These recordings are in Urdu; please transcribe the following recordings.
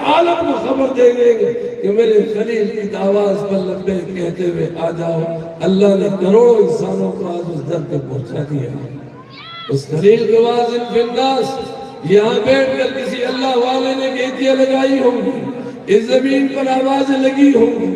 عالم کو خبر دے دیں گے کہ میرے خلیل کی آواز پر لبیک کہتے ہوئے آ جاؤ۔ اللہ نے کروڑوں انسانوں کو آج اس در پہ پہنچا دیا۔ اس خلیل کے وازن فی الناس، یہاں بیٹھ کر کسی اللہ والے نے گیتیاں لگائی ہوں گی، اس زمین پر آوازیں لگی ہوں گی،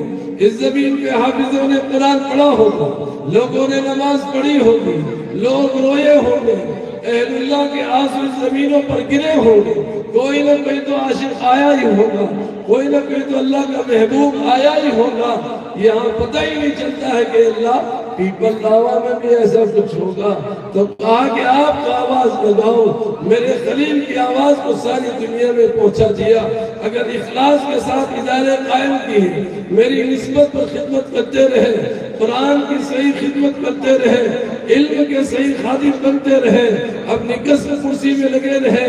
اس زمین پہ حافظوں نے قرآن پڑھا ہوگا، لوگوں نے نماز پڑھی ہوگی، لوگ روئے ہوں گے، اہل اللہ کے آنسو زمینوں پر گرے ہوں گے، کوئی نہ کوئی تو عاشق آیا ہی ہوگا، کوئی نہ کوئی تو اللہ کا محبوب آیا ہی ہوگا۔ یہاں پتہ ہی نہیں چلتا ہے کہ اللہ پیپل دعویٰ میں بھی ایسا کچھ ہوگا، تو کہا کہ آپ تو آواز لگاؤ۔ میرے خلیل کی آواز کو ساری دنیا میں پہنچا دیا۔ اگر اخلاص کے ساتھ ادارے قائم کیے، میری نسبت پر خدمت کرتے رہے، قرآن کی صحیح خدمت کرتے رہے، علم کے صحیح خادم بنتے رہے، اپنی کسب کرسی میں لگے رہے،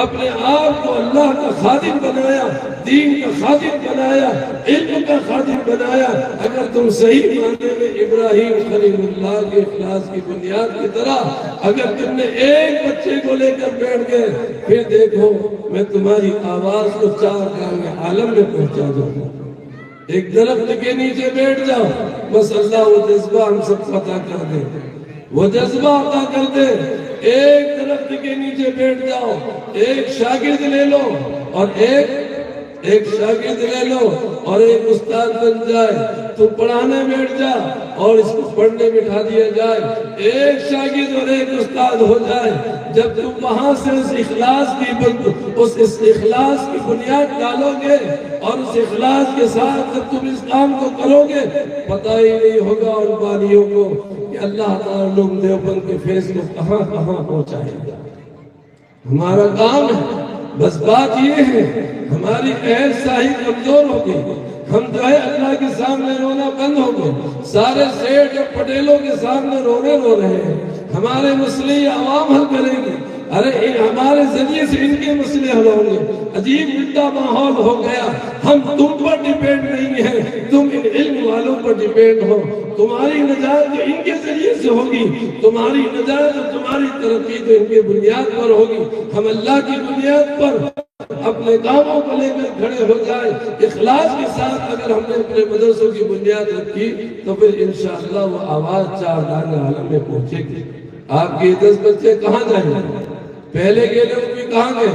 اپنے آپ کو اللہ کا خادم بنایا، دین کا خادم بنایا، علم کا خادم بنایا۔ اگر تم صحیح معنی میں ابراہیم خلیل اللہ کے اخلاص کی بنیاد کی طرح اگر تم نے ایک بچے کو لے کر بیٹھ گئے، پھر دیکھو میں تمہاری آواز کو چار گاہ عالم میں پہنچا دوں۔ ایک درخت کے نیچے بیٹھ جاؤ، بس اللہ وہ جذبہ ہم سب کو عطا کر دے، وہ جذبہ عطا کر دے۔ ایک درخت کے نیچے بیٹھ جاؤ، ایک شاگرد لے لو اور ایک شاگرد لے لو اور ایک استاد بن جائے، تو پڑھانے بیٹھ جا اور اس کو پڑھنے بٹھا دیا جائے، ایک شاگرد اور ایک استاد ہو جائے۔ جب تم وہاں سے اس اخلاص کی بنیاد ڈالو گے اور اس اخلاص کے ساتھ جب تم اس کام کو کرو گے، پتہ ہی نہیں ہوگا اور بانیوں کو کہ اللہ تعالیٰ لوگ دیوبند کے فیض کو کہاں کہاں پہنچائے گا۔ ہمارا کام ہے، بس بات یہ ہے ہماری اہل ساہی کمزور ہو گئی، ہم جو ہے اللہ کے سامنے رونا بند ہو گئے، سارے سیٹھ اور پٹیلوں کے سامنے رو رہے ہیں۔ ہمارے مسئلے یہ عوام حل کریں گے، ارے ہمارے ذریعے سے ان کے مسئلے حل ہوں گے۔ عجیب الٹا ماحول ہو گیا، ہم تم پر ڈیپینڈ نہیں ہیں، تم ان علم والوں پر ڈیپینڈ ہو۔ تمہاری نجات جو ان کے ذریعے سے ہوگی، تمہاری نجات اور تمہاری ترقی تو ان کے بنیاد پر ہوگی۔ ہم اللہ کی بنیاد پر اپنے کاموں کو لے کر کھڑے ہو جائے، اخلاص کے ساتھ اگر ہم نے اپنے مدرسوں کی بنیاد رکھی تو پھر انشاءاللہ وہ آواز چار دانہ عالم میں پہنچے گی۔ آپ کے 10 بچے کہاں جائیں گے؟ پہلے کے لوگ بھی کہاں گئے؟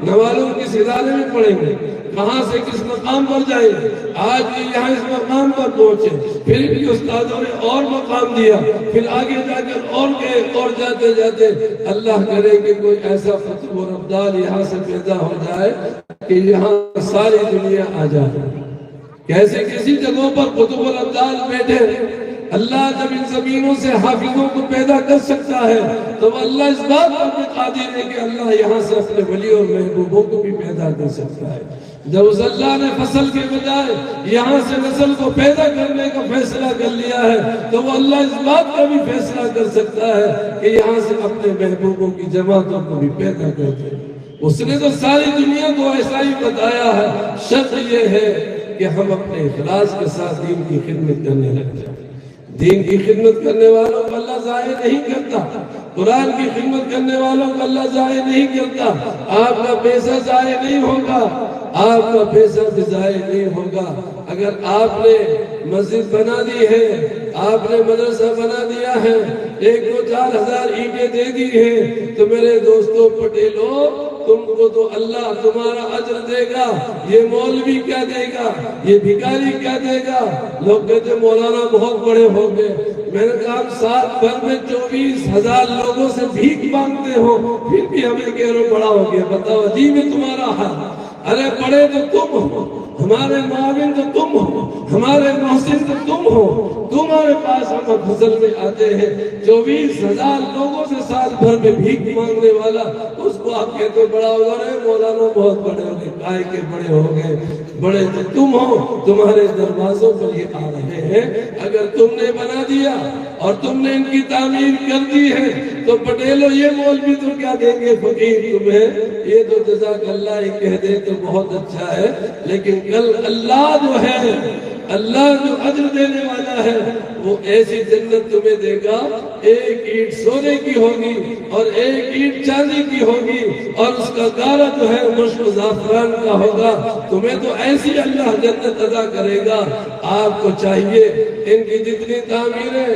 نوالوں کس ادارے میں پڑھیں گے؟ کہاں سے کس مقام پر جائیں گے؟ آج بھی یہاں اس مقام پر پہنچے، پھر بھی استادوں نے اور مقام دیا، پھر آگے جا کر اور گئے، اور جاتے جاتے اللہ کرے کہ کوئی ایسا فتح و ابدال یہاں سے پیدا ہو جائے کہ یہاں ساری دنیا آ جائے۔ کیسے کسی جگہوں پر قطب الابدال بیٹھے، اللہ جب ان زمینوں سے حافظوں کو پیدا کر سکتا ہے تو اللہ اس بات پر بھی قادر ہے کہ اللہ یہاں سے اپنے ولی اور محبوبوں کو بھی پیدا کر سکتا ہے۔ جب اس اللہ نے فصل کے بجائے یہاں سے نسل کو پیدا کرنے کا فیصلہ کر لیا ہے تو وہ اللہ اس بات کا بھی فیصلہ کر سکتا ہے کہ یہاں سے اپنے محبوبوں کی جماعتوں کو بھی پیدا کر دے۔ اس نے تو ساری دنیا کو ایسا ہی بتایا ہے، شرط یہ ہے کہ ہم اپنے اخلاص کے ساتھ دین کی خدمت کرنے لگ جائیں۔ دین کی خدمت کرنے والوں کو اللہ ضائع نہیں کرتا، قرآن کی خدمت کرنے والوں کو اللہ ضائع نہیں کرتا۔ آپ کا پیسہ ضائع نہیں ہوگا، آپ کا پیسہ بھی ضائع نہیں ہوگا۔ اگر آپ نے مسجد بنا دی ہے، آپ نے مدرسہ بنا دیا ہے، 1-2-4 ہزار اینٹیں دے دی ہیں، تو میرے دوستوں پٹیلوں، تم کو تو اللہ تمہارا اجر دے گا، یہ مولوی کیا دے گا، یہ بھکاری کیا دے گا۔ لوگ کہتے مولانا بہت بڑے ہو گئے، میں نے کہا سال بھر میں 24,000 لوگوں سے بھیک مانگتے ہو، پھر بھی ہمیں کہہ رہے بڑا ہو گیا۔ بتاؤ عجیب ہے تمہارا حال۔ ارے بڑے تو تم ہو، ہمارے معاون تو تم ہو، ہمارے محسن تو تم ہو، تمہارے پاس ہم فضل میں آتے ہیں۔ 24,000 لوگوں سے سال بھر میں بھیک مانگنے والا، اس کو آپ کہتے بڑا ہو گئے، مولانا بہت بڑے ہو گئے، کائے کے بڑے ہو گئے، بڑے تو تم ہو، تمہارے دروازوں پر یہ آ رہے ہیں۔ اگر تم نے بنا دیا اور تم نے ان کی تعمیر کر دی ہے تو پٹیلو یہ مولوی تو کیا دیں گے فقیر تمہیں، یہ تو جزاک اللہ ہی کہہ دے تو بہت اچھا ہے، لیکن کل اللہ جو ہے اللہ جو اجر دینے والا ہے وہ ایسی جنت تمہیں دے گا، ایک اینٹ سونے کی ہوگی اور ایک اینٹ چاندی کی ہوگی، اور اس کا گارا جو ہے مشک و زعفران کا ہوگا۔ تمہیں تو ایسی اللہ جنت عطا کرے گا۔ آپ کو چاہیے ان کی جتنی تعمیریں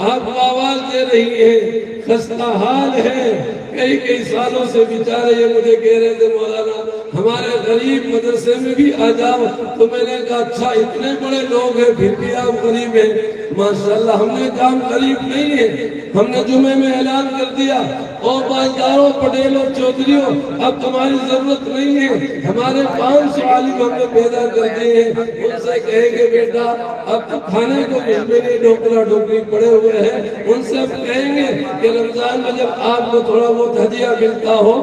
آپ کو آواز دے رہی ہیں، خستہ حال ہے، کئی سالوں سے بیچارے یہ مجھے کہہ رہے تھے مولانا ہمارے غریب مدرسے میں بھی آ جاؤ، تو میں نے کہا اچھا اتنے بڑے لوگ ہیں پھر بھی آپ غریب ہیں؟ ماشاءاللہ ہم نے کام غریب نہیں ہے، ہم نے جمعے میں اعلان کر دیا اور بازداروں پٹیلوں چودھریوں اب تمہاری ضرورت نہیں ہے، ہمارے 500 عالم ہم نے پیدا کر دیے ہیں، ان سے کہیں گے بیٹا اب تو کھانے کو نہیں ڈھوکلا ڈھوکری پڑے ہوئے ہیں، ان سے اب کہیں گے کہ رمضان میں جب آپ کو تھوڑا بہت ہدیہ ملتا ہو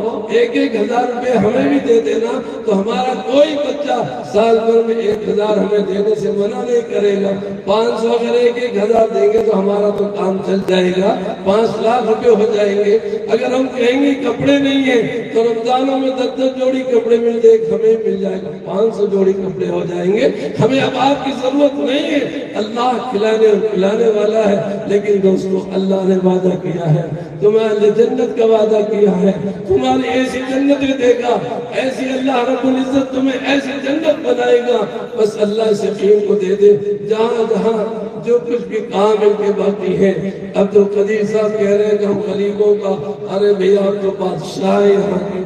1,000 روپے ہمیں بھی دے دینا، تو ہمارا کوئی بچہ سال بھر میں 1,000 ہمیں دینے سے منع نہیں کرے گا۔ 500 اگر 1,000 دیں گے تو ہمارا تو کام چل جائے گا، 5 لاکھ روپے ہو جائیں گے۔ اگر ہم کہیں گے کپڑے نہیں ہیں تو رمضانوں میں 10 جوڑی کپڑے ملتے ہیں، ہمیں مل جائے گا 500 جوڑی کپڑے ہو جائیں گے، ہمیں اب آپ کی ضرورت نہیں ہے۔ اللہ کھلانے اور پلانے والا ہے، لیکن دوستو اللہ نے وعدہ کیا ہے، تمہارے جنت کا وعدہ کیا ہے، تمہاری ایسی جنت دے گا، ایسی اللہ رب العزت تمہیں ایسی جنت بنائے گا۔ بس اللہ سے یقین کو دے دے، جہاں جہاں جو کچھ بھی کام ان کے باقی ہے۔ عبد القدیر صاحب کہہ رہے ہیں کہ ہم غریبوں کا، ارے بھیا آپ تو بادشاہ ہیں یہاں کے،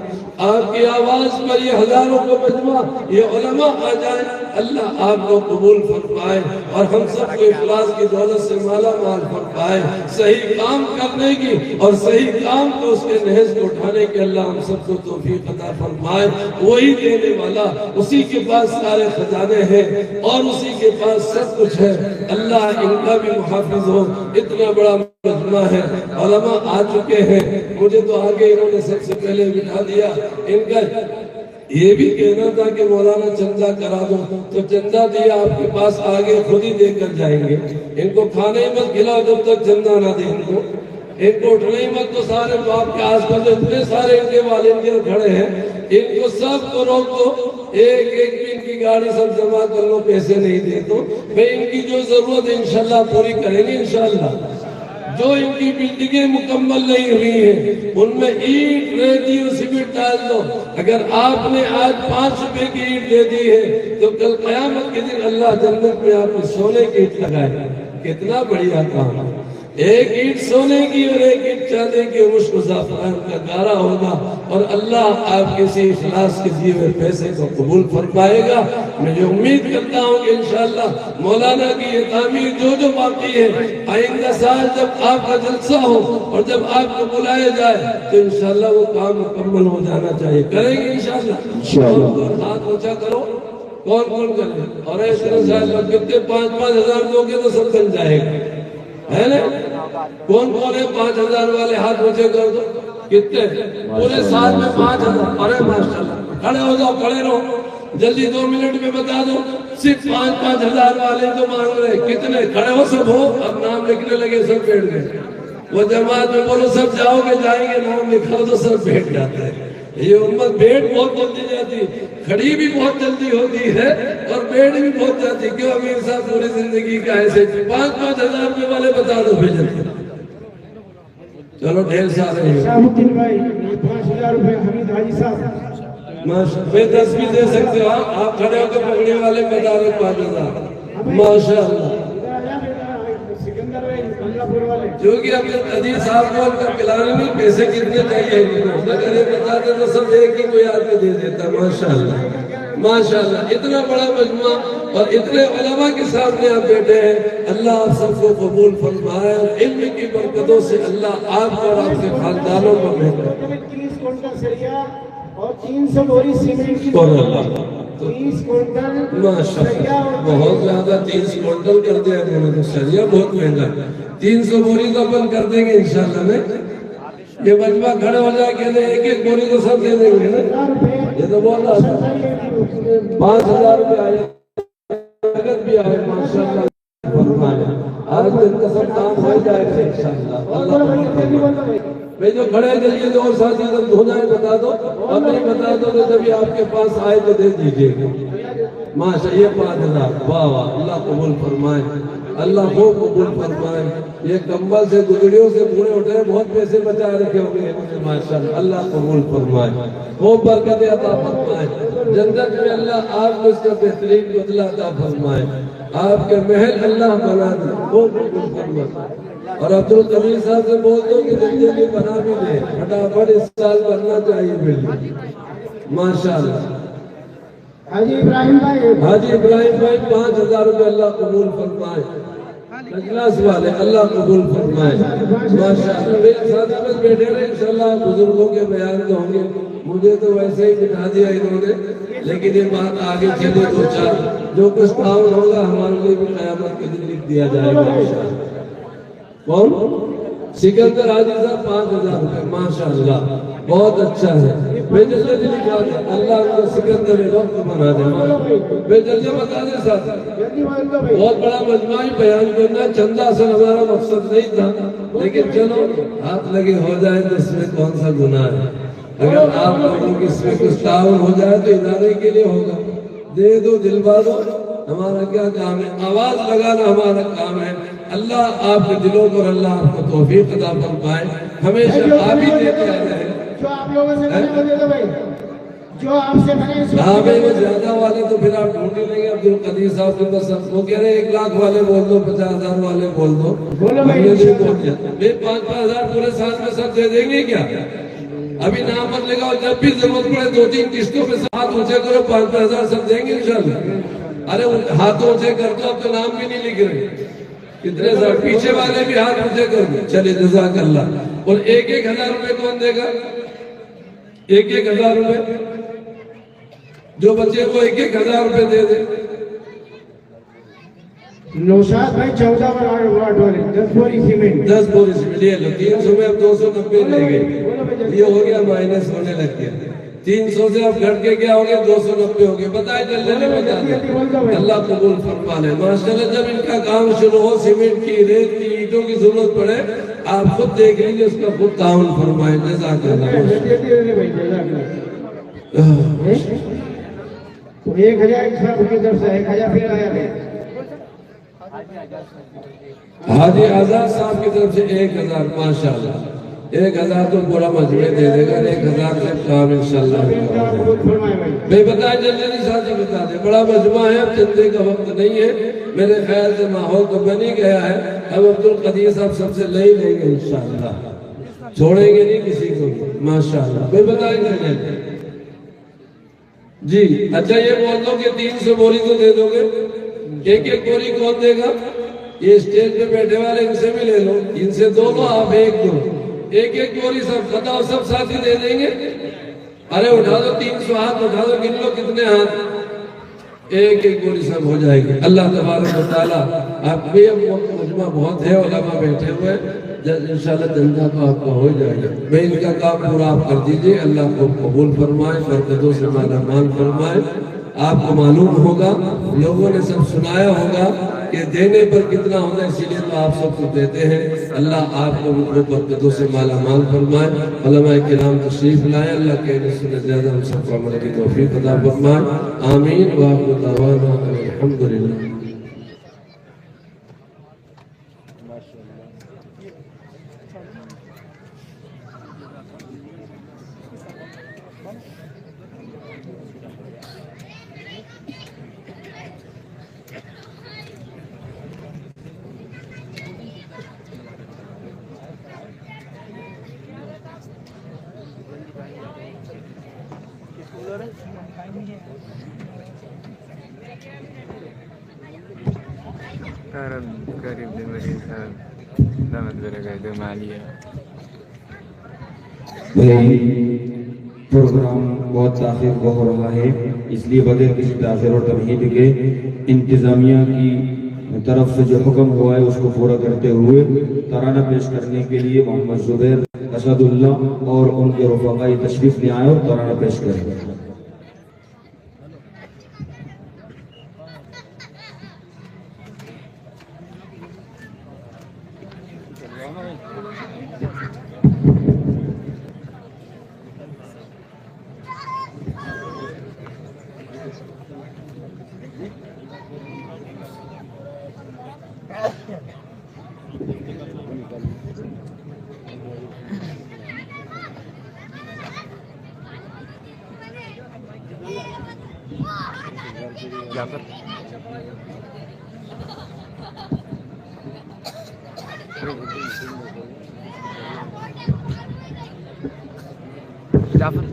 آپ کی آواز پر یہ ہزاروں کو مجمع یہ علماء آ جائیں، اللہ آپ کو قبول فرمائے اور ہم سب کو اخلاص کی دولت سے مالا مال فرمائے، صحیح کام کرنے کی اور صحیح کام کو اس کے نہج کو اٹھانے کے اللہ ہم سب کو توفیق عطا فرمائے۔ وہی دینے والا، اسی کے پاس سارے خزانے ہیں اور اسی کے پاس سب کچھ ہے، اللہ ان کا بھی محافظ ہو۔ اتنا بڑا مجمع ہے، علماء آ چکے ہیں، مجھے تو آگے انہوں نے سب سے پہلے بٹھا دیا۔ ان کا یہ بھی کہنا تھا کہ مولانا چندہ کرا دو، تو چندہ دیا آپ کے پاس آگے خود ہی دے کر جائیں گے۔ ان کو کھانے مت کھلاؤ جب تک چندہ نہ دیں گے، ان کو اٹھنے مت، تو سارے باپ کے آس پاس اتنے سارے ان کے والدین کھڑے ہیں، ان کو سب کو روک دو، ایک بھی ان کی گاڑی سب جمع کر لو، پیسے نہیں دے تو میں ان کی جو ضرورت ہے انشاءاللہ پوری کریں گے انشاءاللہ۔ جو ان کی بلڈنگیں مکمل نہیں ہوئی ہیں ان میں اینٹ ریتی اور سیمنٹ ڈال دو۔ اگر آپ نے آج 5 روپے کی اینٹ دے دی ہے تو کل قیامت کے دن اللہ جنت میں آپ کو سونے کی اینٹ لگائے، کتنا بڑھیا کام ہے۔ ایک اینٹ سونے کی اور ایک اینٹ چاندی کی، مشک و زعفران کا گارا ہوگا، اور اللہ آپ کے اسی اخلاص کے دیے ہوئے پیسے کو قبول فرمائے گا۔ میں یہ امید کرتا ہوں کہ انشاءاللہ مولانا کی یہ تعمیر جو باقی ہے، آئندہ سال جب آپ کا جلسہ ہو اور جب آپ کو بلایا جائے تو انشاءاللہ وہ کام مکمل ہو جانا چاہیے۔ کریں گے انشاءاللہ؟ ہاتھ اونچا کرو، کون کرے؟ اور ایسے صاحب کتنے 5-5 ہزار دو گے تو سب بن جائے گا، ہے نا؟ کون ہے 5,000 والے؟ ہاتھ اونچے کر دو۔ کتنے؟ پورے سال میں 5,000۔ ارے ماشاءاللہ، کھڑے ہو جاؤ، کھڑے رہو، جلدی 2 منٹ میں بتا دو۔ صرف 5-5 ہزار والے جو مانگ رہے کتنے؟ کھڑے ہو سب، ہو اب نام لکھنے لگے سب بیٹھ گئے۔ وہ جماعت میں بولو سب جاؤ گے، جائیں گے، نام لکھا تو سب بیٹھ جاتے ہیں۔ یہ امت بیٹھ بہت جلدی جاتی، کھڑی بھی بہت جلدی ہوتی ہے اور بیٹھ بھی بہت جاتی۔ کیوں امیر صاحب پوری زندگی کا ایسے 5-5 ہزار روپے والے بتا دو بھیجتے۔ چلو ڈھیر سارے ہیں۔ شاہ الدین بھائی 5,000 روپے حمید حاجی صاحب۔ میں 10 بھی دے سکتے ہو، آپ کھڑے ہو کے پکڑنے والے بتا دو 5,000۔ ماشاءاللہ، کیونکہ اب قدیر صاحب کو ان کا پلانے میں پیسے کتنے چاہیے، اگر یہ بتا دے تو سب ایک ہی کوئی آدمی دے دیتا۔ ماشاءاللہ ماشاءاللہ، اتنا بڑا مجمع اور اتنے علماء کے سامنے آپ بیٹھے ہیں، اللہ آپ سب کو قبول فرمائے، علم کی برکتوں سے اللہ آپ کو اور آپ کے خاندانوں کو بہتر۔ 30 کوئنٹل سریا اور 300 بوری سیمنٹ کی، 30 کوئنٹل ماشاءاللہ، بہت زیادہ 30 کوئنٹل کر دیا انہوں نے، تو سریا بہت مہنگا، 300 بوری تو اپن کر دیں گے انشاءاللہ۔ میں یہ مجمع کھڑے ہو جائے کہتے ہیں 1-1 بوری تو سب دے دیں گے نا، یہ تو بول رہا تھا 5,000 روپے آئے، اگر بھی آئے ماشاءاللہ فرمائے، آج دن کا سب کام ہو جائے گا انشاءاللہ۔ میں جو کھڑے ہیں جلدی دو اور ساتھ جب دھو جائیں بتا دو، اور نہیں بتا دو تو جب آپ کے پاس آئے تو دے دیجئے گا۔ ماشاء یہ 5000 واہ واہ اللہ قبول فرمائے اللہ کو قبول فرمائے یہ کمبل سے گدڑیوں سے پورے اٹھے بہت پیسے بچا رکھے ہوں گے ماشاءاللہ اللہ قبول فرمائے خوب برکت عطا فرمائے جنت میں اللہ آپ کو اس کا بہترین بدلہ عطا فرمائے آپ کے محل اللہ بنا دے خوب قبول فرمائے اور عبدالقدیر صاحب سے بول دو کہ جلدی بنا بھی دے پھٹافٹ اس سال بننا چاہیے بلڈنگ ماشاءاللہ حاجی ابراہیم بھائی حاجی ابراہیم بھائی 5000 روپے اللہ قبول فرمائے اجلاس والے اللہ قبول فرمائے ماشاءاللہ میرے ساتھ بس بیٹھے رہے انشاءاللہ بزرگوں کے بیان تو ہوں گے مجھے تو ویسے ہی بٹھا دیا انہوں نے لیکن یہ بات آگے چلے دو چار جو کچھ تعاون ہوگا ہمارے لیے بھی قیامت کے دن لکھ دیا جائے گا انشاءاللہ کون سکندر حاجی صاحب 5000 روپے ماشاءاللہ بہت اچھا ہے میں جلدی لکھا دے اللہ کو سکندر وقت بنا دے میں جلدی بتا دے ساتھ بہت بڑا مجموعی بیان کرنا چندہ سے ہمارا مقصد نہیں تھا لیکن چلو ہاتھ لگے ہو جائے تو اس میں کون سا گناہ ہے اگر آپ لوگوں کی اس میں کچھ تعاون ہو جائے تو ادارے کے لیے ہوگا دے دو دل بازو ہمارا کیا کام ہے آواز لگانا ہمارا کام ہے اللہ آپ کے دلوں کو اور اللہ آپ کو توفیق عطا فرمائے ہمیشہ آپ ہی دیتے آ رہے ہیں جو آپ لوگوں سے بنے وہ دے دو بھائی جو آپ سے بنے اس ہاں بھائی وہ زیادہ والے تو پھر آپ ڈھونڈ ہی لیں گے عبدالقدیر صاحب کے پاس وہ کہہ رہے 1 لاکھ والے بول دو 50,000 والے بول دو بولو بھائی 5,000 پورے سال میں سب دے دیں گے کیا ابھی نام مت لگاؤ جب بھی ضرورت پڑے 2-3 قسطوں میں ہاتھ اونچے کرو 5,000 سب دیں گے انشاءاللہ ارے ہاتھ اونچے کر دو اب تو نام بھی نہیں لکھ رہے کتنے سال پیچھے والے بھی ہاتھ اونچے کر دو چلے جزاک اللہ اور 1,000 روپے کون دے گا 1,000 روپے جو بچے کو 1,000 روپے دے دے نوشاد بھائی 14 واٹ والے 10 بوری سیمنٹ 10 بوری سیمنٹ یہ لو 300 میں اب 290 لے گئے یہ ہو گیا مائنس ہونے لگ گیا 300 سے اب گھٹ کے کیا ہو گیا 290 ہو گیا بتائے جلدی بتا دیں اللہ قبول فرما لے ماشاءاللہ جب ان کا کام شروع ہو سیمنٹ کی ریت کی اینٹوں کی ضرورت پڑے آپ خود دیکھ لیجیے اس کا خود تعاون فرمائے جزاک اللہ 1,000 کی طرف سے 1,000 پھر آیا ہے حاجی آزاد صاحب کی طرف سے 1,000 ماشاءاللہ 1,000 تو پورا مجموعے دے دے گا 1,000 سے کام انشاءاللہ میں بتائیں جلدی ساتھی بتا دیں بڑا مجموعہ ہے اب چندے کا وقت نہیں ہے میرے خیال سے ماحول تو بن ہی گیا ہے اب عبدالقدیر صاحب سب سے لے لیں گے انشاءاللہ چھوڑیں گے نہیں کسی کو ماشاءاللہ میں بتائیں جلدی جی اچھا یہ بول دو کہ 300 بوری تو دے دو گے 1 بوری کون دے گا یہ اسٹیج پہ بیٹھے والے ان سے بھی لے لو ان سے 2 لو آپ 1 دو 1 بوری سب خطا سب ساتھی دے دیں گے ارے اٹھا دو 300 ہاتھ اٹھا دو گن لو کتنے ہاتھ 1 بوری سب ہو جائے گی اللہ تبارک و تعالیٰ آپ بھی مجمع بہت ہے علماء بیٹھے ہوئے انشاءاللہ جنتا تو آپ کا ہو جائے گا میں ان کا کام پورا آپ کر دیجئے اللہ کو قبول فرمائے برکتوں سے مالا مال فرمائے آپ کو معلوم ہوگا لوگوں نے سب سنایا ہوگا کہ دینے پر کتنا ہونا اسی لیے تو آپ سب کو دیتے ہیں اللہ آپ کو برکتوں سے مالا مال فرمائے علماء کرام تشریف لائے اللہ کے رسول زیادہ ہم سب کو عمل کی توفیق عطا فرمائے آمین وآخر دعوانا الحمدللہ قریب دے میرے صاحب دامت برگاہ دے مالیہ پروگرام بہت تاخیر ہو رہا ہے اس لیے بغیر کسی تاخیر اور تمہید کے انتظامیہ کی طرف سے جو حکم ہوا ہے اس کو پورا کرتے ہوئے ترانہ پیش کرنے کے لیے محمد زبیر اسد اللہ اور ان کے رفقاء تشریف لے آئے اور ترانہ پیش کریں جعفر جعفر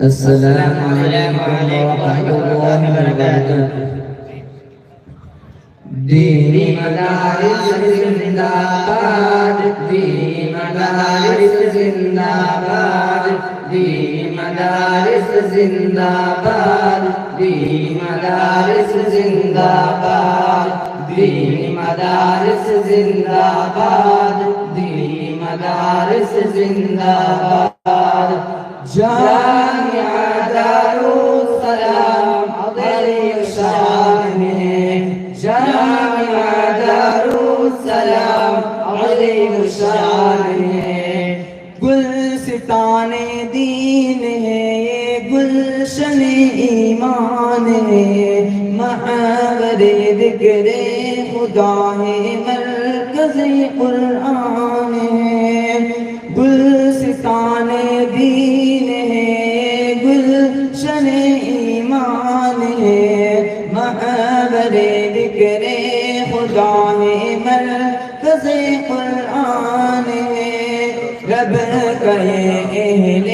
السلام علیکم ورحمۃ اللہ وبرکاتہ. دینی مدارس زندہ باد، دینی مدارس زندہ باد، دینی مدارس زندہ باد، دینی مدارس زندہ باد، دینی مدارس زندہ باد، دینی مدارس زندہ باد. جامعہ دارالسلام عظیم شان ہے، جامعہ دارالسلام عظیم شان ہے. گلستان دین ہے یہ، گلشن ایمان ہے، محور ذکر خدا ہے، مرکز قرآن ہے. گلستان دین ہے، گلشن ایمان ہے، محور ذکر خدا ہے، مرکز قرآن ہے. رب کہے اہل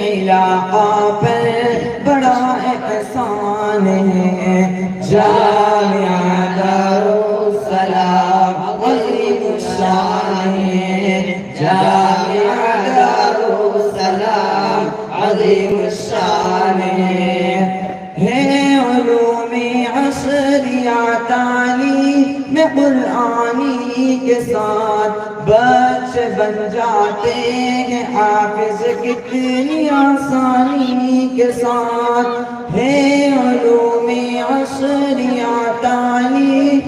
علاقہ پر بڑا احسان ہے. جامعہ دارالسلام عظیم الشان ہے، جامعہ دارالسلام عظیم الشان ہے. علوم عصریہ تعلیم قرآنی کے ساتھ بچے بن جاتے ہیں حافظ کتنی آسانی کے ساتھ. ہے علوم عصریہ تعلیم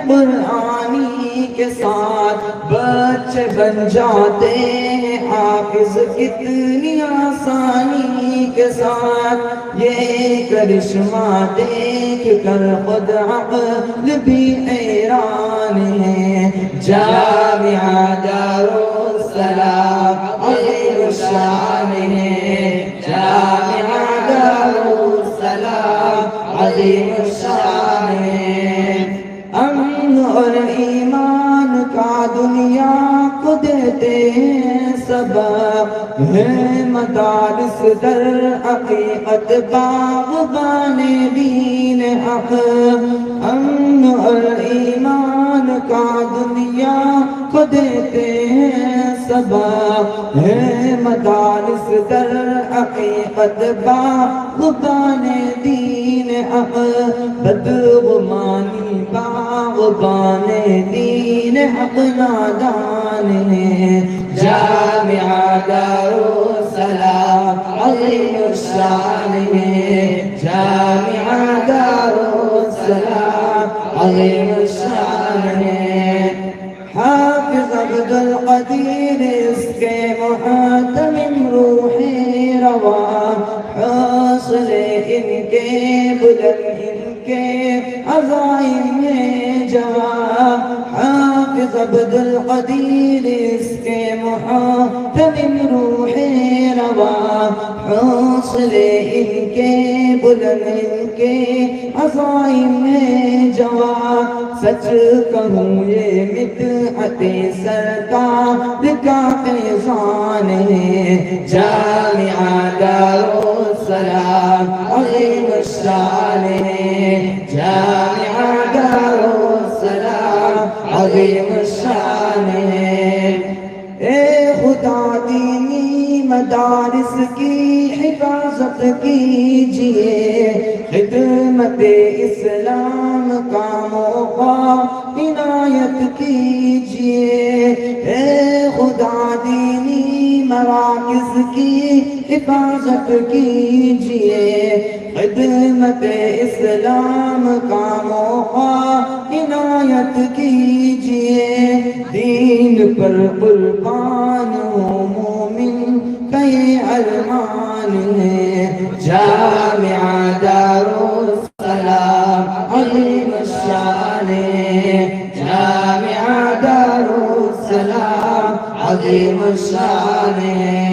قرآنی کے ساتھ بچے بن جاتے ہیں حافظ کتنی آسانی کے ساتھ. یہ کرشمہ دیکھ کر خود عقل بھی حیران ہے. جامعہ دارالسلام عظیم الشان ہے، جامعہ دارالسلام عظیم الشان ہے. امن اور ایمان کا دنیا کو دیتے ہیں سبق، ہے مدارس در حقیقت باغبان دین حق. امن اور ایمان کا دنیا کو دیتے ہیں سبق، ہے مدارس در حقیقت باغبان دین حق. بدگمانی باغبان دین حق نادان ہے. جامعہ دارالسلام عظیم الشان ہے، جامعہ دارالسلام عظیم الشان ہے. حافظ عبد القدیر اس کے محتمم روح رواں، حوصلے ان کے بلند ان کے عزائم جواں. حافظ عبد القدیر اس کے محتمم روح رواں، حوصلے ان کے بلند ان کے عزائم جواں. سچ کہوں یہ مدحت سرکار کا فیضان ہے. جامعہ دارالسلام عظیم الشان ہے، جامعہ دارالسلام عظیم الشان ہے. اے خدا دینی مدارس کی حفاظت کیجئے، خدمت اسلام کا موقع عنایت کیجئے. اے خدا دینی مراکز کی حفاظت کیجئے، خدمت اسلام کا موقع عنایت کیجئے. دین پر قربان ہو مومن کا یہ ارمان ہے. جامعہ دارالسلام عظیم الشان ہے، جامعہ دارالسلام عظیم الشان ہے.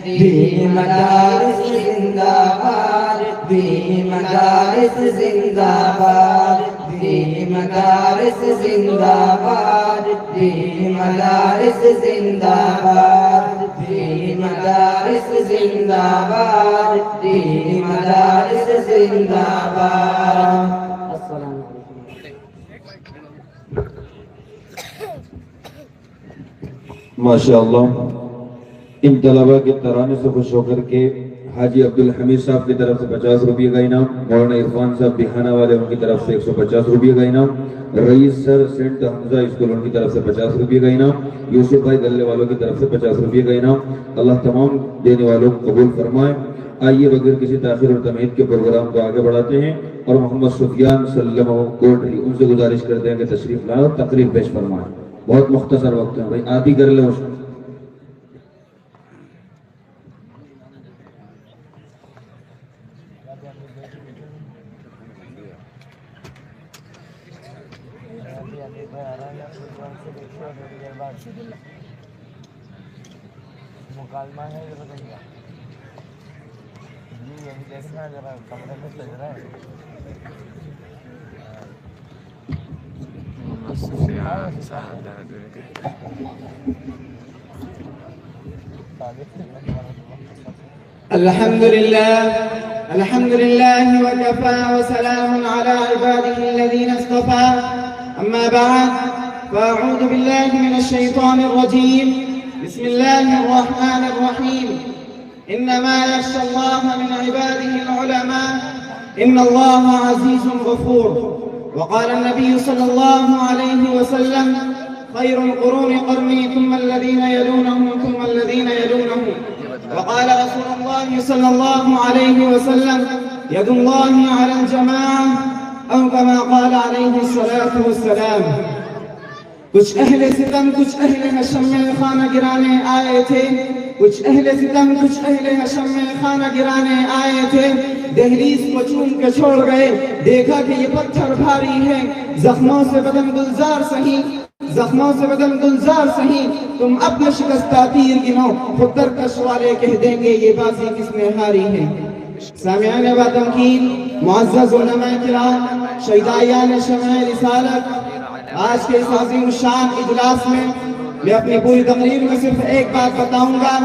دین مدارس زندہ باد، دین مدارس زندہ باد، دینی مدارس زندہ باد، دینی مدارس زندہ باد، دینی مدارس زندہ باد، دینی مدارس زندہ باد۔ السلام علیکم۔ ماشاءاللہ، ان طلبہ کے ترانے سے خوش ہو کر کے حاجی عبدالحمید صاحب کی طرف سے 50 روپے کا انعام، مولانا عرفان صاحب بہانہ والے ان کی طرف سے 150 روپے کا انعام، رئیس سر سینٹ حمزہ اسکول ان کی طرف سے 50 روپے کا انعام، یوسف بھائی گلے والوں کی طرف سے 50 روپے کا انعام۔ اللہ تمام دینے والوں کو قبول فرمائے۔ آئیے بغیر کسی تاخیر اور تمہید کے پروگرام کو آگے بڑھاتے ہیں اور محمد سفیان صلی اللہ علیہ وسلم کوٹری ان سے گزارش کرتے ہیں کہ تشریف لائیں اور تقریر پیش فرمائیں۔ بہت مختصر وقت ہے بھائی، آدھی کر لیں اس کو۔ مکالمہ ہے یہ بتائیے جی، یہی دیکھنا ذرا کمرے میں لگ رہا ہے۔ الحمد لله وكفى وسلام على عباده الذين اصطفى، أما بعد فأعوذ بالله من الشيطان الرجيم، بسم الله الرحمن الرحيم، إنما يخشى الله من عباده العلماء إن الله عزيز غفور۔ وقال النبي صلى الله عليه وسلم خير القرون قرني ثم الذين يلونهم ثم الذين يلونهم۔ وقال رسول الله صلى الله عليه وسلم يد الله على الجماعة أو كما قال عليه الصلاة والسلام۔ کچھ اہل ستم کچھ اہل حشم میں خانہ گرانے آئے تھے، کچھ اہل ستم کچھ اہل حشم میں خانہ گرانے آئے تھے، دہلیز کو چوم کے چھوڑ گئے، دیکھا کہ یہ پتھر بھاری ہے، زخموں سے بدن گلزار سہی، زخموں سے بدن گلزار سہی، تم اپنے شکستہ تیر گنو، خود ترکش والے کہہ دیں گے یہ بازی کس نے ہاری ہے۔ سامعین و تمکین، معزز علماء کرام، شہدائیان شمع رسالت، آج کے اس عظیم الشان اجلاس میں میں اپنی پوری تقریر میں صرف ایک بات بتاؤں گا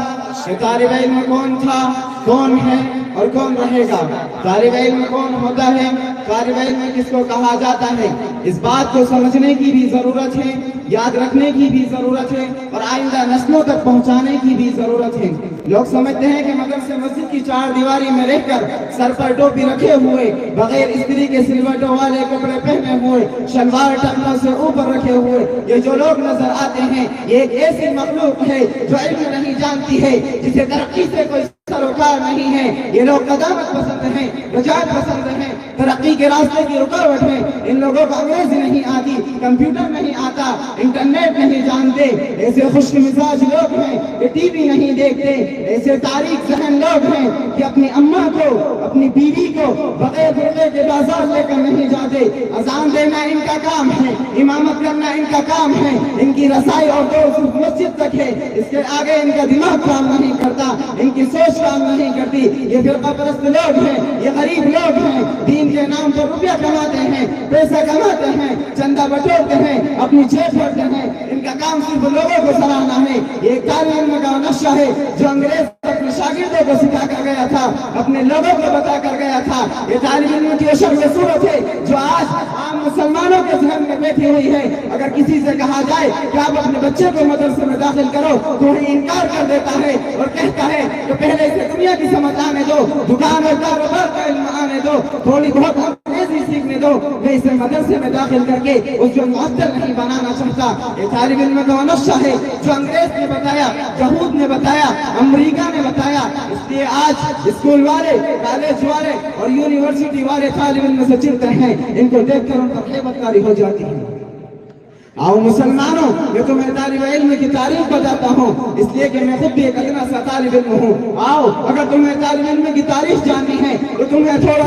کہ طالب علم کون تھا، کون ہے اور کون رہے گا۔ طالب علم کون ہوتا ہے، طالب علم کس کو کہا جاتا ہے، اس بات کو سمجھنے کی بھی ضرورت ہے، یاد رکھنے کی بھی ضرورت ہے اور آئندہ نسلوں تک پہنچانے کی بھی ضرورت ہے۔ لوگ سمجھتے ہیں کہ مدرسے مسجد کی چار دیواری میں رہ کر سر پر ٹوپی رکھے ہوئے، بغیر استری کے سلوٹوں والے کپڑے پہنے ہوئے، شلوار ٹخنوں سے اوپر رکھے ہوئے یہ جو لوگ نظر آتے ہیں، یہ ایک ایسی مخلوق ہے جو علم نہیں جانتی ہے، جسے ترقی سے کوئی سروکار نہیں ہے۔ یہ لوگ قدامت پسند ہیں، رجعت پسند ہیں، ترقی کے راستے کی رکاوٹ ہے۔ ان لوگوں کو انگریزی نہیں آتی، کمپیوٹر نہیں آتا، انٹرنیٹ نہیں جانتے، ایسے خوش مزاج لوگ ہیں کہ ٹی وی نہیں دیکھتے، ایسے تاریخ ذہن لوگ ہیں کہ اپنی اماں کو اپنی بیوی کو بغیر برقعے کے بازار لے کر نہیں جاتے۔ اذان دینا ان کا کام ہے، امامت کرنا ان کا کام ہے، ان کی رسائی اور دور صرف مسجد تک ہے، اس کے آگے ان کا دماغ کام نہیں کرتا، ان کی سوچ کام نہیں کرتی۔ یہ فرقہ پرست لوگ ہیں، یہ غریب لوگ ہیں، دین کے نام پر روپیہ کماتے ہیں، پیسہ کماتے ہیں، چندہ بٹورتے ہیں، اپنی جیب بھرتے ہیں، ان کا کام صرف لوگوں کو سراہنا ہے۔ یہ ایک طالب علم کا نقشہ ہے جو انگریز اپنے شاگردوں کو سکھا کر گیا تھا، اپنے لوگوں کو بتا کر گیا تھا۔ یہ طالب علم کی اشر میں صورت ہے جو آج عام مسلمانوں کے ذہن میں بیٹھی ہوئی ہے۔ اگر کسی سے کہا جائے کہ آپ اپنے بچے کو مدرسے میں داخل کرو تو انہیں انکار کر دیتا ہے اور کہتا ہے کہ پہلے اسے دنیا کی سمجھ آنے دو، دکان اور کاروبار کا علم آنے دو، تھوڑی بہت انگریزی سیکھنے دو، میں اسے مدرسے میں داخل کر کے اس کو معطل نہیں بنانا چاہتا۔ یہ طالب علم کا نقشہ ہے جو انگریز نے بتایا، یہود نے بتایا، امریکہ نے بتایا۔ اس لیے آج اسکول والے، کالج والے اور یونیورسٹی والے طالب علم سے چڑھتے ہیں، ان کو دیکھ کر ان پر ہیبت طاری ہو جاتی ہے۔ آؤ مسلمانوں، میں تمہیں طالب علم کی تعریف بتاتا ہوں، اس لیے کہ میں خود بھی ایک ادنا سا طالب علم ہوں۔ آؤ، اگر تمہیں طالب علم کی تعریف جاننی ہے تو تمہیں تھوڑا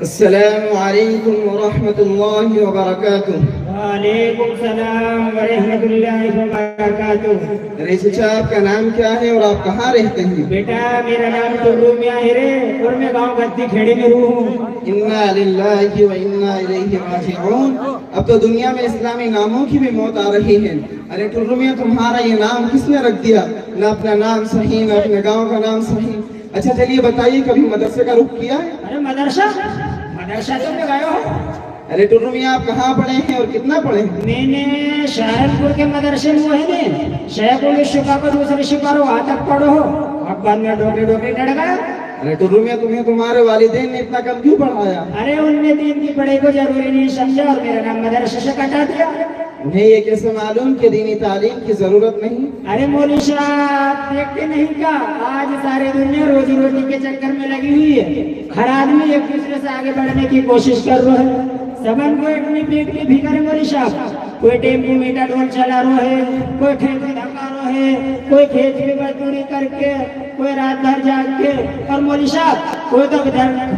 السلام علیکم ورحمۃ اللہ وبرکاتہ۔ وعلیکم السلام ورحمۃ اللہ وبرکاتہ۔ ارے چچا آپ کا نام کیا ہے اور آپ کہاں رہتے ہیں؟ بیٹا میرا نام ٹوڈو میاں ہے رے اور میں گاؤں گدی کھیڑے میں ہوں۔ انا للہ و انا الیہ راجعون۔ اب تو دنیا میں اسلامی ناموں کی بھی موت آ رہی ہے۔ ارے ٹوڈو میاں تمہارا یہ نام کس نے رکھ دیا؟ نہ اپنا نام صحیح نہ اپنے گاؤں کا نام صحیح۔ اچھا چلیے بتائیے کبھی مدرسے کا رخ کیا ہے؟ ارے مدرسہ تو میں گیا ہوں۔ ارے ٹوڈو میاں آپ کہاں پڑھے ہیں اور کتنا پڑھے ہیں؟ میں نے شہرپور کے مدرسے میں ہوئے نے شہرپور کے شفا کو دوسرے شفا رو وہاں تک پڑھو اب بعد میں ڈوکری ڈڑ گیا۔ ارے ٹوڈو میاں تمہیں تمہارے والدین نے اتنا کم کیوں پڑھایا؟ ارے ان نے دین کی پڑھائی کو ضروری نہیں سمجھا اور میرا نام مدرسے سے کٹا دیا۔ انہیں یہ کیسے معلوم کہ دینی تعلیم کی ضرورت نہیں؟ ارے مولوی صاحب دیکھتے نہیں کیا آج ساری دنیا روزی روٹی کے چکر میں لگی ہوئی ہے۔ ہر آدمی ایک دوسرے سے آگے بڑھنے کی کوشش کر رہا ہے۔ سبن کو اپنی پیٹ کے بھیکر مولوی صاحب کوئی ٹیمپو میٹا ڈول چلا رہا ہے، کوئی کھیت میں دھکا رہا ہے، کوئی کھیت میں مزدوری کر کے، کوئی رات بھر جاگ کے، اور مولوی صاحب کوئی تو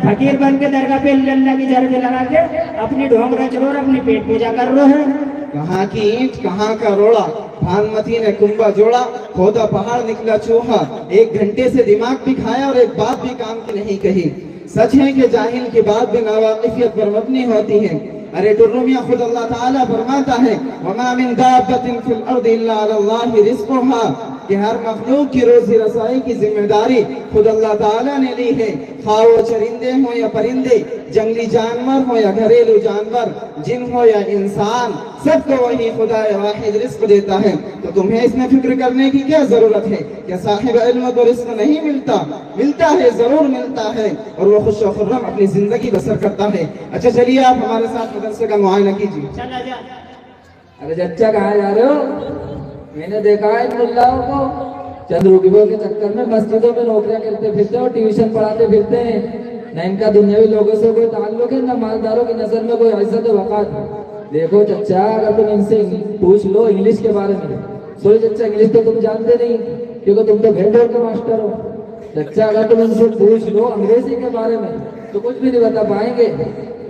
فقیر بن کے درگاہ پہ اللہ کی جھڑ لگا کے اپنی ڈھونگ رچ رہا اور اپنی پیٹ پوجا کر رہا ہے۔ کہاں کی اینٹ کہاں کا روڑا، بھانمتی نے کنبا جوڑا، کھودا پہاڑ نکلا چوہا، ایک گھنٹے سے دماغ بھی کھایا اور ایک بات بھی کام کی نہیں کہی۔ سچ ہے کہ جاہل کی بات بھی ناواقفیت پر مبنی ہوتی ہے۔ ارے ٹوڈو میاں خود اللہ تعالیٰ فرماتا ہے وَمَا مِن دَابَّةٍ فِي الْأَرْضِ إِلَّا عَلَى اللَّهِ رِزْقُهَا کہ ہر مخلوق کی روزی رسائی کی ذمہ داری خود اللہ تعالیٰ نے لی ہے، خواہ وہ چرندے ہوں یا پرندے، جنگلی جانور ہوں یا گھریلو جانور، جن ہو یا انسان، سب کو وہی خدا واحد رزق دیتا ہے۔ تو تمہیں اس میں فکر کرنے کی کیا ضرورت ہے؟ کیا صاحب علم کو رزق نہیں ملتا؟ ملتا ہے، ضرور ملتا ہے، اور وہ خوش و خرم اپنی زندگی بسر کرتا ہے۔ اچھا چلیے آپ ہمارے ساتھ مدرسے کا معائنہ کیجیے۔ چلا جا۔ ارے چچا کہاں جا رہے ہو؟ میں نے دیکھا ہے ان ملاؤں کو چند روٹیوں کے چکر میں مسجدوں میں نوکریاں کرتے پھرتے اور ٹیوشن پڑھاتے پھرتے ہیں۔ نہ ان کا دنیاوی لوگوں سے کوئی تعلق ہے، نہ مالداروں کی نظر میں کوئی عزت و وقار۔ دیکھو چچا اگر تم ان سے پوچھ لو انگلش کے بارے میں، سوری چچا انگلش تو تم جانتے نہیں کیونکہ تم تو بھیڑ کے ماسٹر ہو۔ چچا اگر تم ان سے پوچھ لو انگریزی کے بارے میں تو کچھ بھی نہیں بتا پائیں گے۔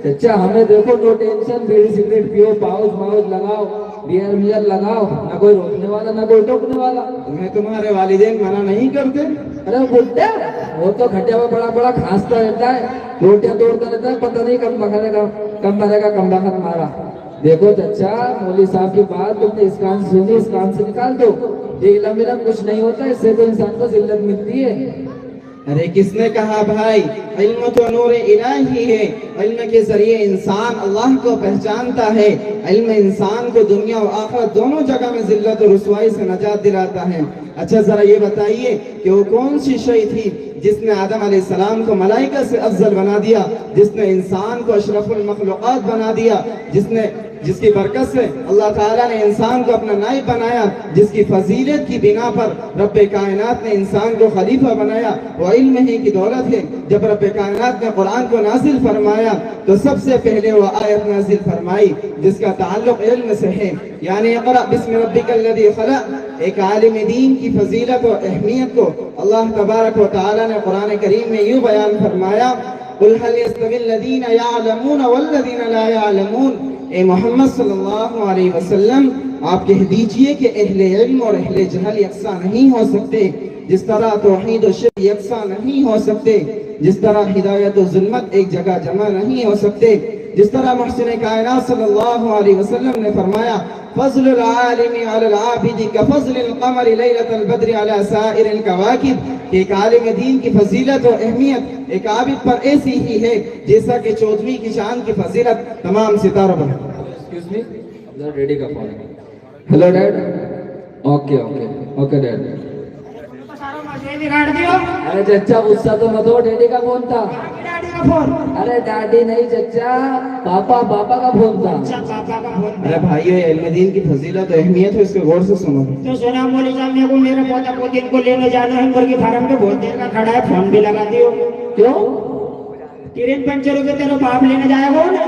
چچا ہمیں دیکھو نو ٹینشن، بیڑی سگریٹ پیو، پاؤچ ماؤچ لگاؤ، بیئر میئر لگاؤ، نہ کوئی روکنے والا نہ کوئی ٹوکنے والا۔ تمہیں تمہارے والدین منع نہیں کرتے؟ ارے بڈھا وہ تو کھٹیا ہوا بڑا بڑا کھانستا رہتا ہے، روٹیاں توڑتا رہتا ہے، پتہ نہیں کب مرے گا کم وقت مارا۔ دیکھو چچا مولوی صاحب کی بات تم نے اس کان سے سنی، اس کان سے نکال دو۔ یہ علم کچھ نہیں ہوتا، اس سے تو انسان کو ذلت ملتی ہے۔ ارے کس نے کہا بھائی؟ علم تو نور الہی ہے، علم کے ذریعے انسان اللہ کو پہچانتا ہے۔ علم انسان کو دنیا و آخرت دونوں جگہ میں ذلت و رسوائی سے نجات دلاتا ہے۔ اچھا ذرا یہ بتائیے کہ وہ کون سی شے تھی جس نے آدم علیہ السلام کو ملائکہ سے افضل بنا دیا، جس نے انسان کو اشرف المخلوقات بنا دیا، جس کی برکت سے اللہ تعالیٰ نے انسان کو اپنا نائب بنایا، جس کی فضیلت کی بنا پر رب کائنات نے انسان کو خلیفہ بنایا؟ وہ علم ہی کی دولت ہے۔ جب رب کائنات نے قرآن کو نازل فرمایا تو سب سے پہلے وہ آیت نازل فرمائی جس کا تعلق علم سے ہے، یعنی اقرأ بسم ربک الذی خلق۔ ایک عالم دین کی فضیلت و اہمیت کو اللہ تبارک و تعالیٰ نے قرآن کریم میں یوں بیان فرمایا قل هل يستوي الذين يعلمون والذين لا يعلمون۔ اے محمد صلی اللہ علیہ وسلم آپ کہہ دیجئے کہ اہل علم اور اہل جہل یکساں نہیں ہو سکتے، جس طرح توحید و شرک یکساں نہیں ہو سکتے، جس طرح ہدایت و ظلمت ایک جگہ جمع نہیں ہو سکتے، جس طرح محسن کائنات صلی اللہ علیہ وسلم نے فرمایا فضل العالم علی العابد کفضل القمر لیلۃ البدر علی سائر الکواکب۔ ایک عالم دین کی فضیلت و اہمیت ایک عابد پر ایسی ہی ہے جیسا کہ چودھویں کی چاند کی فضیلت تمام ستاروں پر۔ ایکسکیوز می، ذرا ڈیڈی کا فون ہے۔ Hello dad. Okay dad. سارا مجھے بگاڑ دیو۔ ارے چچا غصہ تو مت ہو، ڈیڈی کا فون تھا۔ ڈیڈی کا فون؟ ارے ڈیڈی نہیں چچا، پاپا کا فون تھا۔ اچھا پاپا کا فون؟ ارے بھائیو یہ علم دین کی فضیلت و اہمیت ہے، اس کو غور سے سنو۔ تو سنا مولوی صاحب میرے کو میرے پوتا پوتی کو لینے جانا ہے، مرغی فارم پہ بہت دیر کا کھڑا ہے، فون بھی لگا دیو۔ کیوں؟ تیرے پنچروں کے تیرے باپ لینے جائے گا نا؟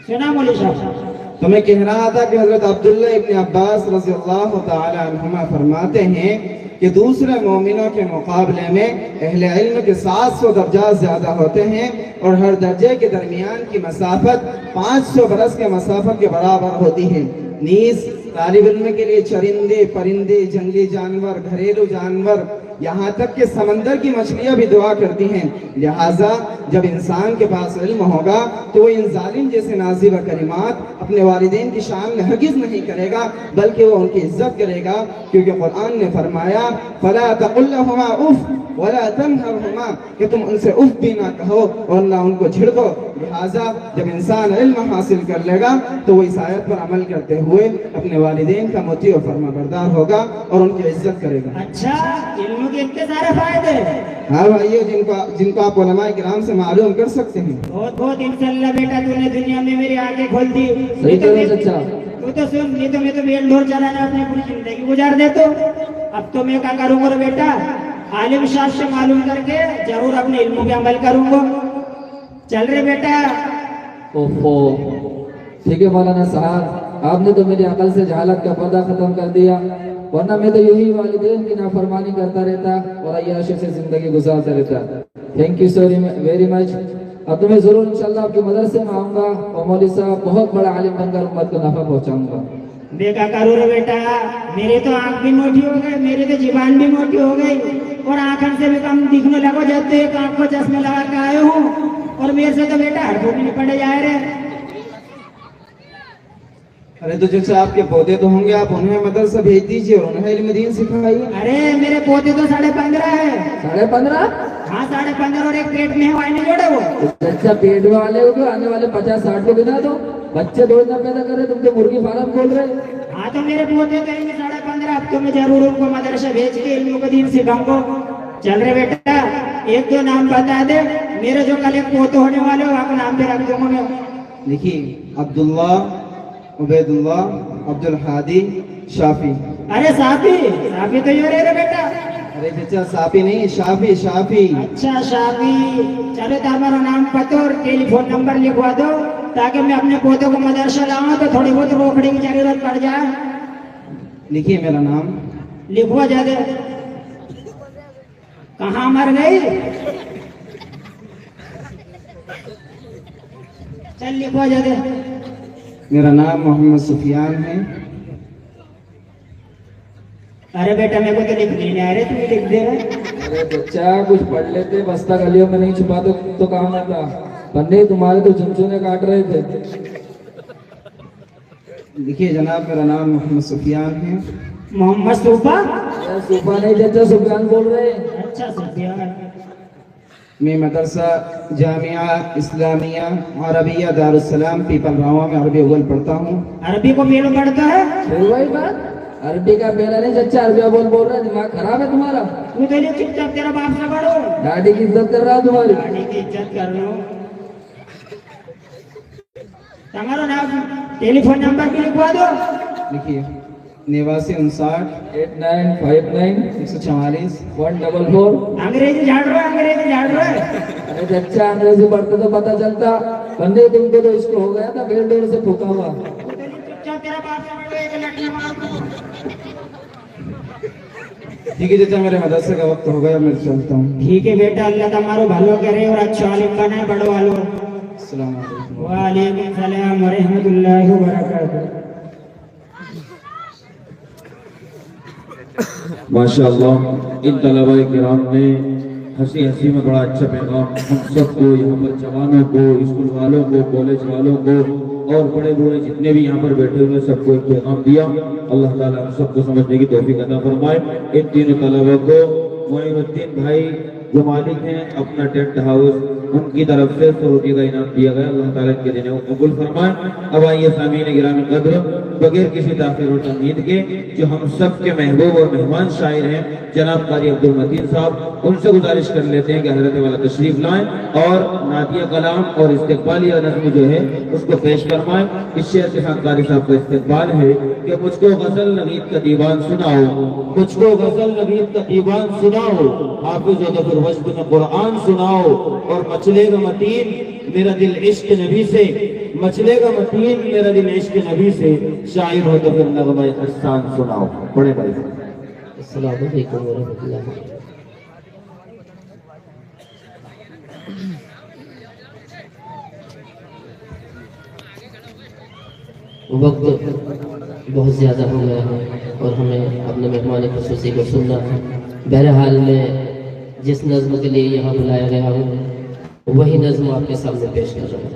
سنا مولوی صاحب تو میں کہہ رہا تھا کہ حضرت عبداللہ ابن عباس رضی اللہ تعالی عنہما فرماتے ہیں کہ دوسرے مومنوں کے مقابلے میں اہل علم کے 700 درجات زیادہ ہوتے ہیں اور ہر درجے کے درمیان کی مسافت 500 برس کے مسافت کے برابر ہوتی ہے۔ نیز طالب علم کے لیے چرندے، پرندے، جنگلی جانور، گھریلو جانور، یہاں تک کہ سمندر کی مچھلیاں بھی دعا کرتی ہیں۔ لہٰذا جب انسان کے پاس علم ہوگا تو وہ ان ظالم جیسے نازیبہ کلمات اپنے والدین کی شان میں ہرگز نہیں کرے گا، بلکہ وہ ان کی عزت کرے گا، کیونکہ قرآن نے فرمایا فَلَا تَقُلْ لَهُمَا اُفْ وَلَا تَنْهَرْهُمَا کہ تم ان سے اف بھی نہ کہو اور نہ ان کو جھڑکو۔ لہٰذا جب انسان علم حاصل کر لے گا تو وہ اس آیت پر عمل کرتے ہوئے اپنے والدین کا مطیع و فرما بردار ہوگا اور ان کی عزت کرے گا۔ اچھا، علم کے اتنے سارے فائدے ہیں۔ ہاں بھائیو، جن کو آپ علماء کرام سے معلوم کر سکتے ہیں۔ بہت بہت انشاءاللہ بیٹا، تو نے دنیا میں میری آنکھیں کھول دی۔ صحیح کہہ رہے چچا۔ تو سن، نہیں تو میں تو بیل ڈور چلانا اپنی پوری زندگی گزار دے۔ تو اب تو میں کیا کروں گا بیٹا، عالم شاہ سے معلوم کر کے ضرور اپنے علم پہ عمل کروں گا۔ چل رہے بیٹا۔ اوہو، ٹھیک ہے مولانا صاحب، آپ نے تو میری عقل سے جہالت کا پردہ ختم کر دیا، ورنہ میں تو یہی والدین کی نافرمانی کرتا رہتا اور عیاشی سے زندگی گزارتا رہتا۔ Thank you so very much. اب تو میں ضرور انشاءاللہ آپ کے مدرسے میں آؤں گا اور مولوی صاحب بہت بڑا عالم بن کر امت کو نفع پہنچاؤں گا۔ دیکھا کرو رے بیٹا، میری تو آنکھ بھی موٹی ہو گئی، میری تو زبان بھی موٹی ہو گئی اور آنکھن سے بھی کم دکھنے لگو، جب تو ایک آنکھ کو چشمے لگا کے آئے ہوں اور میرے سے تو بیٹا ہر بھی نہیں پڑے جائے رہے۔ ارے تو جیسے آپ کے پودے تو ہوں گے، آپ انہیں مدرسہ بھیج دیجیے اور انہیں علم دین سکھائیے۔ ارے میرے پوتے تو 15.5 ہے۔ 15.5؟ ہاں 15.5، اور ایک پیٹ میں ہے، وہاں نہیں جوڑے وہ۔ اچھا، پیٹ والے ہو تو آنے والے 50-60 کو بنا دو، بچے دو نہ پیدا کرے، تم تو مرغی فارم کھول رہے۔ ہاں تو میرے پوتے کہیں گے 15.5، اب تو میں ضرور ان کو مدرسہ بھیج کے علم کو دین سکھاؤں گا۔ چل رہے بیٹا، ایک دو نام بتا دے، میرے جو کل ایک پوتے ہونے والے ہو آپ نام پہ رکھ دوں گا میں۔ دیکھیے، عبداللہ، عبید اللہ، عبد الحادی، شافی۔ ارے صافی تو یہ رہے بیٹا۔ ارے چچا، صافی نہیں، شافی، شافی۔ اچھا شافی، چلو تو ہمارا نام پتہ اور ٹیلی فون نمبر لکھوا دو تاکہ میں اپنے پودوں کو مدرسہ لاؤں تو تھوڑی بہت روکڑی کی ضرورت پڑ جائے۔ لکھیے میرا نام۔ لکھوا جا دے۔ کہاں مر گئی؟ چل لکھوا جا دے۔ میرا نام محمد سفیان ہے۔ ارے بیٹا میرے کو تو لکھ نہیں آ رہے، تم لکھ دے رہے۔ ارے بچہ کچھ پڑھ لیتے، بستہ گلیوں میں نہیں چھپا تو کام آتا، بندے تمہارے تو چمچونے کاٹ رہے تھے۔ دیکھیے جناب، میرا نام محمد سفیان ہے۔ محمد صوفہ؟ صوفہ نہیں چچا، سفیان بول رہے ہیں۔ اچھا سفیان۔ میں مدرسہ جامعہ اسلامیہ عربیہ دارالسلام پیپل راوا میں عربی اول پڑھتا ہوں۔ عربی کو میلو پڑھتا ہے؟ پھر وہی بات، عربی کا پہلا نہیں چچا، عربی اول بول رہا ہے، دماغ خراب ہے تمہارا۔ تو تو چپ چاپ تیرا باپ سے پڑھو۔ ڈاڈی کی عزت کر رہا تمہاری۔ ڈاڈی کی عزت کر لو۔ تمہارا نام ٹیلی فون نمبر بھی لکھوا دو۔ لکھیے 8959 8959 144 144۔ انگریزی جھاڑ رہا ہے، انگریزی جھاڑ رہا ہے۔ ارے چچا، انگریزی پڑھتے تو پتہ چلتا، بندے تم کو تو اس کو ہو گیا تھا بیل ڈور سے پھوکا ہوا۔ چپ چاپ تیرا باپ سے پڑھو، ایک لٹھی مار دو۔ ٹھیک ہے چچا، میرے مدرسے کا وقت ہو گیا، میں چلتا ہوں۔ ٹھیک ہے بیٹا، اللہ تمہارو بھلو کرے اور اچھا عالم بنائے، بڑو والو۔ السلام علیکم۔ وعلیکم السلام ورحمۃ اللہ وبرکاتہ۔ ماشاءاللہ، ان طلباء کرام نے ہنسی ہنسی میں بڑا اچھا پیغام ہم سب کو، یہاں پر جوانوں کو، اسکول والوں کو، کالج والوں کو اور بڑے بوڑھے جتنے بھی یہاں پر بیٹھے ہوئے سب کو ایک پیغام دیا۔ اللہ تعالیٰ ہم سب کو سمجھنے کی توفیق عطا فرمائے۔ ان تینوں طلباء کو معین الدین بھائی جو مالک ہیں اپنا ٹینٹ ہاؤس، ان کی طرف سے 100 روپے کا انعام دیا گیا، اللہ تعالیٰ کے دینے کو قبول فرمائے۔ اب آئیے سامعین گرامی قدر، بغیر کسی تاخیر و تمہید کے جو ہم سب کے محبوب اور مہمان شاعر ہیں جناب قاری عبد المتین صاحب، ان سے گزارش کر لیتے ہیں کہ حضرت والا تشریف لائیں اور نعتیہ کلام اور استقبالیہ نظم جو ہے اس کو پیش فرمائیں۔ اس شعر کے ساتھ قاری صاحب کا استقبال ہے کہ مجھ کو غزل نوید کا دیوان سناؤ، مجھ کو غزل نوید کا دیوان سناؤ، حافظ و ظفر وجد میں قرآن سناؤ، اور مچلے گا متین میرا دل عشق نبی سے، مچلے گا متین میرا دل عشق نبی سے، شاعر ہو تو پھر نغمہ احسان سناؤ۔ بڑے بھائی السلام علیکم ورحمۃ اللہ وبرکاتہ۔ وقت بہت زیادہ ہو گیا ہے اور ہمیں اپنے مہمان خصوصی کو سننا ہے۔ بہرحال میں جس نظم کے لیے یہاں بلایا گیا ہوں وہی نظم آپ کے سامنے پیش کر رہا ہوں۔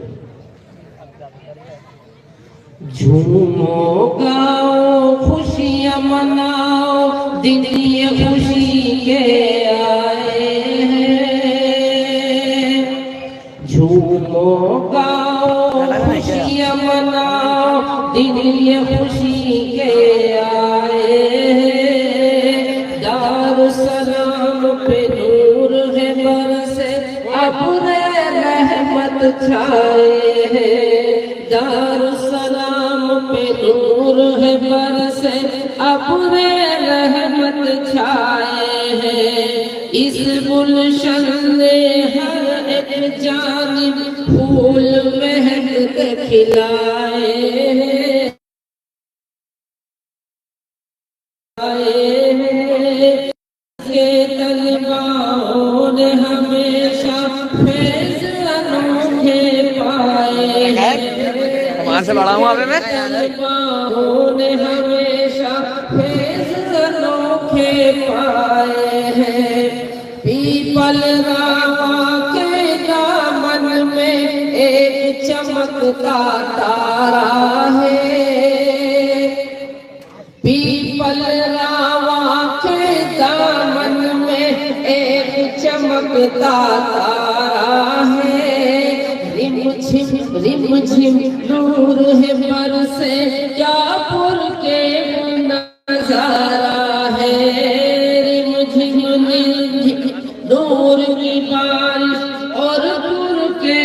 جھومو گاؤ خوشیاں مناؤ دن یہ خوشی کے آئے ہیں، جھومو گاؤ خوشیاں مناؤ دن یہ خوشی کے آئے ہیں، دار السلام پہ نور ہے برسے ابر رحمت چھائے ہیں، دار السلام پہ نور ہے برسے ابر رحمت چھائے ہیں، اس گلشن نے ہر ایک جانب پھول مہک کھلائے ہیں، کے طلباؤں نے ہمیشہ فیض انوکھے پائے ہیں، وہاں سے بڑا ہوں آپ میں طلباؤں نے ہمیشہ فیض انوکھے پائے ہیں، پیپل راواں کے دامن میں ایک چمکتا تارا ہے، پیپل راواں کے دامن میں ایک چمکتا تارا ہے، رم جھم نور ہے برسے کیا پر کے نظارہ ہے، رم جھم نور کی بارش اور پر کے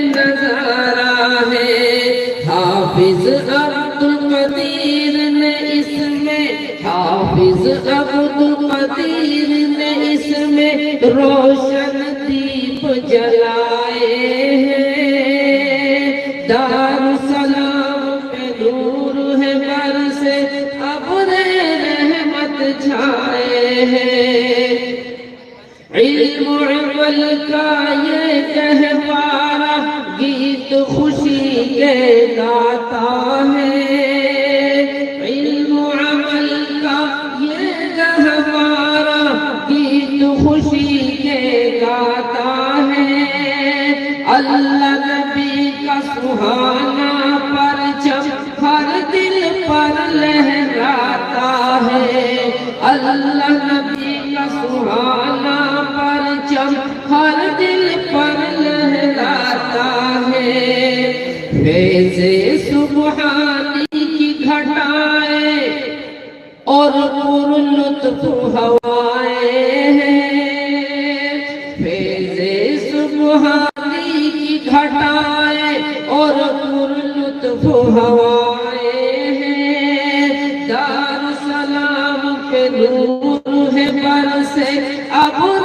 نظارہ ہے، حافظ عبد القدیر نے اس میں حافظ عبد القدیر نے اس میں روشن دیپ جلائے ہیں، دار السلام پہ نور ہے برسے ابر رحمت چھائے ہیں، علم عمل کا یہ گہوارہ گیت خوشی کے گاتا ہے، علم عمل کا یہ گہوارہ گیت خوشی کے گاتا ہے، اللہ نبی کا سہانا پرچم ہر دل پر لہراتا ہے، اللہ نبی کا سہانا پرچم ہر دل پر لہراتا ہے، فیض سبحانی کی گھٹائیں اور پر لطف ہوائیں ہیں، فیض سبحانی کی گھٹائیں اور پر لطف ہوائیں ہیں، دار السلام پہ نور ہے برسے ابر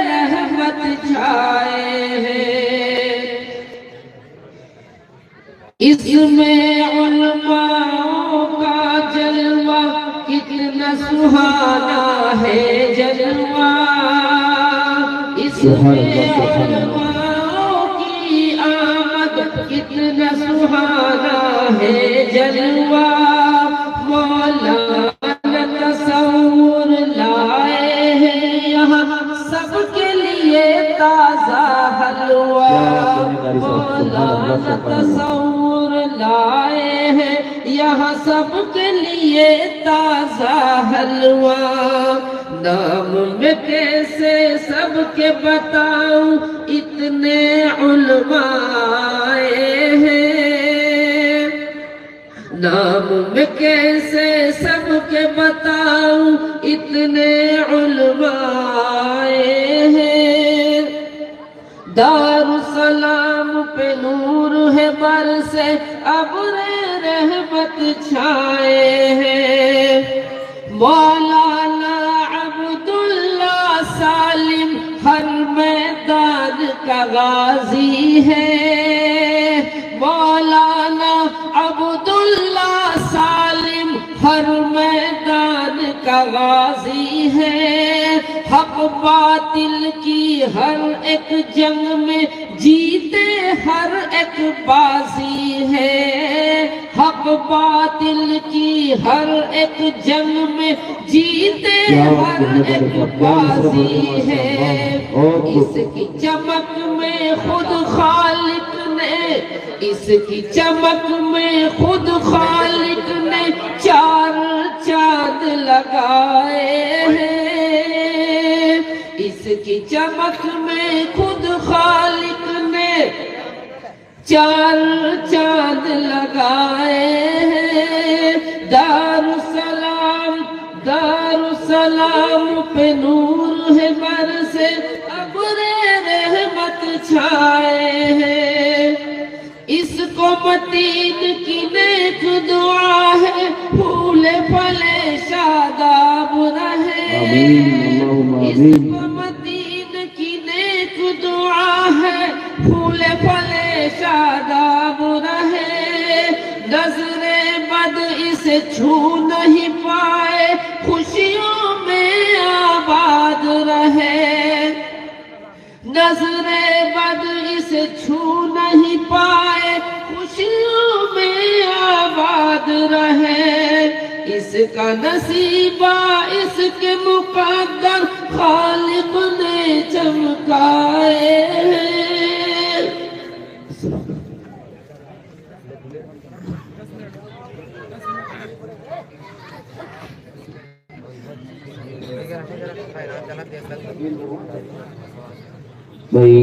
رحمت چھائے ہیں، اس میں علماء کا جلوہ کتنا سہانا ہے جلوہ، اس میں علماء کی آمد کتنا سہانا ہے جلوہ، مولانا تصور لائے ہیں یہاں سب کے لیے تازہ حلوہ، مولانا تصور لائے ہیں یہاں سب کے لیے تازہ حلوہ، نام میں کیسے سب کے بتاؤں اتنے علماء آئے ہیں، نام میں کیسے سب کے بتاؤں اتنے علماء آئے ہیں، دار السلام پہ نور ہے برسے ابر رحمت چھائے ہیں، مولانا عبداللہ سالم ہر میدان کا غازی ہے، مولانا عبداللہ سالم ہر میدان کا غازی ہے، حق باطل کی ہر ایک جنگ میں جیتے ہر ایک بازی ہے، حق باطل کی ہر ایک جنگ میں جیتے ہر ایک بازی ہے، اس کی چمک میں خود خالق نے، اس کی چمک میں خود خالق نے چار چاند لگائے ہیں، اس کی چمک میں خود خالق نے چار چاند لگائے ہیں، دارالسلام پہ نور ہے برسے ابر رحمت چھائے ہیں، اس کو متین کی نیک دعا ہے پھولے پھلے شاداب رہے، اس کو متین کی نیک دعا ہے پھولے پھلے شاداب رہے، نظر بد اسے چھو نہیں پائے خوشیوں میں آباد رہے، نظر بد اسے چھو نہیں پائے خوشیوں میں آباد رہے، اس کا نصیبہ اس کے مقدر خالق نے چمکائے ہیں۔ بھائی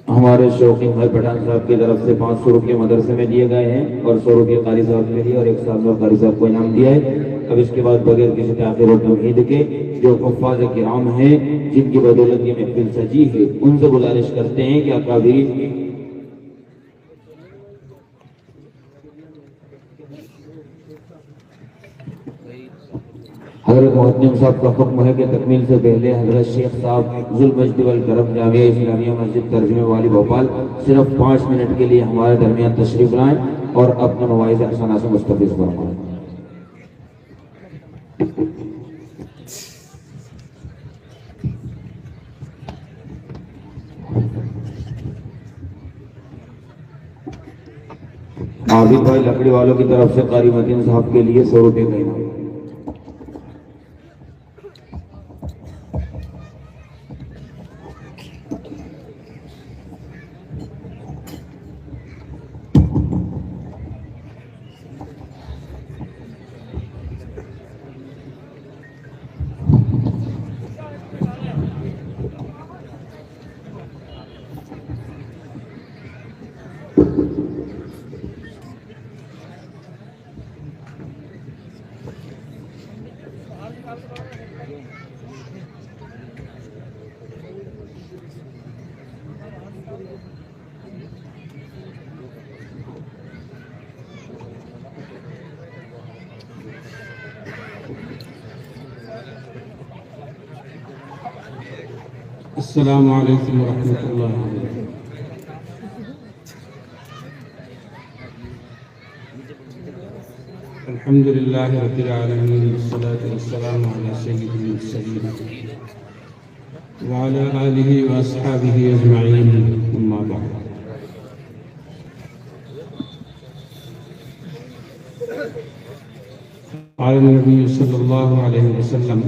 ہمارے شوقین بھائی پٹھان صاحب کی طرف سے 500 روپے مدرسے میں دیے گئے ہیں اور 100 روپے قاری صاحب کے لیے اور 1 سال میں قاری صاحب کو انعام دیا ہے۔ اب اس کے بعد بغیر کسی تاخیر و تمہید کے جو حفاظ کرام ہیں جن کی بدولت یہ محفل سجی ہے ان سے گزارش کرتے ہیں کہ اکابرین حضرت محتم صاحب کا حکم ہے کہ تکمیل سے پہلے حضرت شیخ صاحب ذوالمجد والکرم جامعہ اسلامیہ مسجد ترجمہ والی بھوپال صرف 5 منٹ کے لیے ہمارے درمیان تشریف لائیں اور اپنے مواعظ حسنہ سے مستفیض فرمائیں۔ عابد بھائی لکڑی والوں کی طرف سے قاری متین صاحب کے لیے 100 روپے کا انعام۔ السلام علیکم ورحمۃ اللہ وبرکاتہ۔ الحمد للہ رب العالمین والصلاة والسلام علی سید المرسلین وعلی آلہ واصحابہ اجمعین، اما بعد۔ قال النبی صلی اللہ علیہ وسلم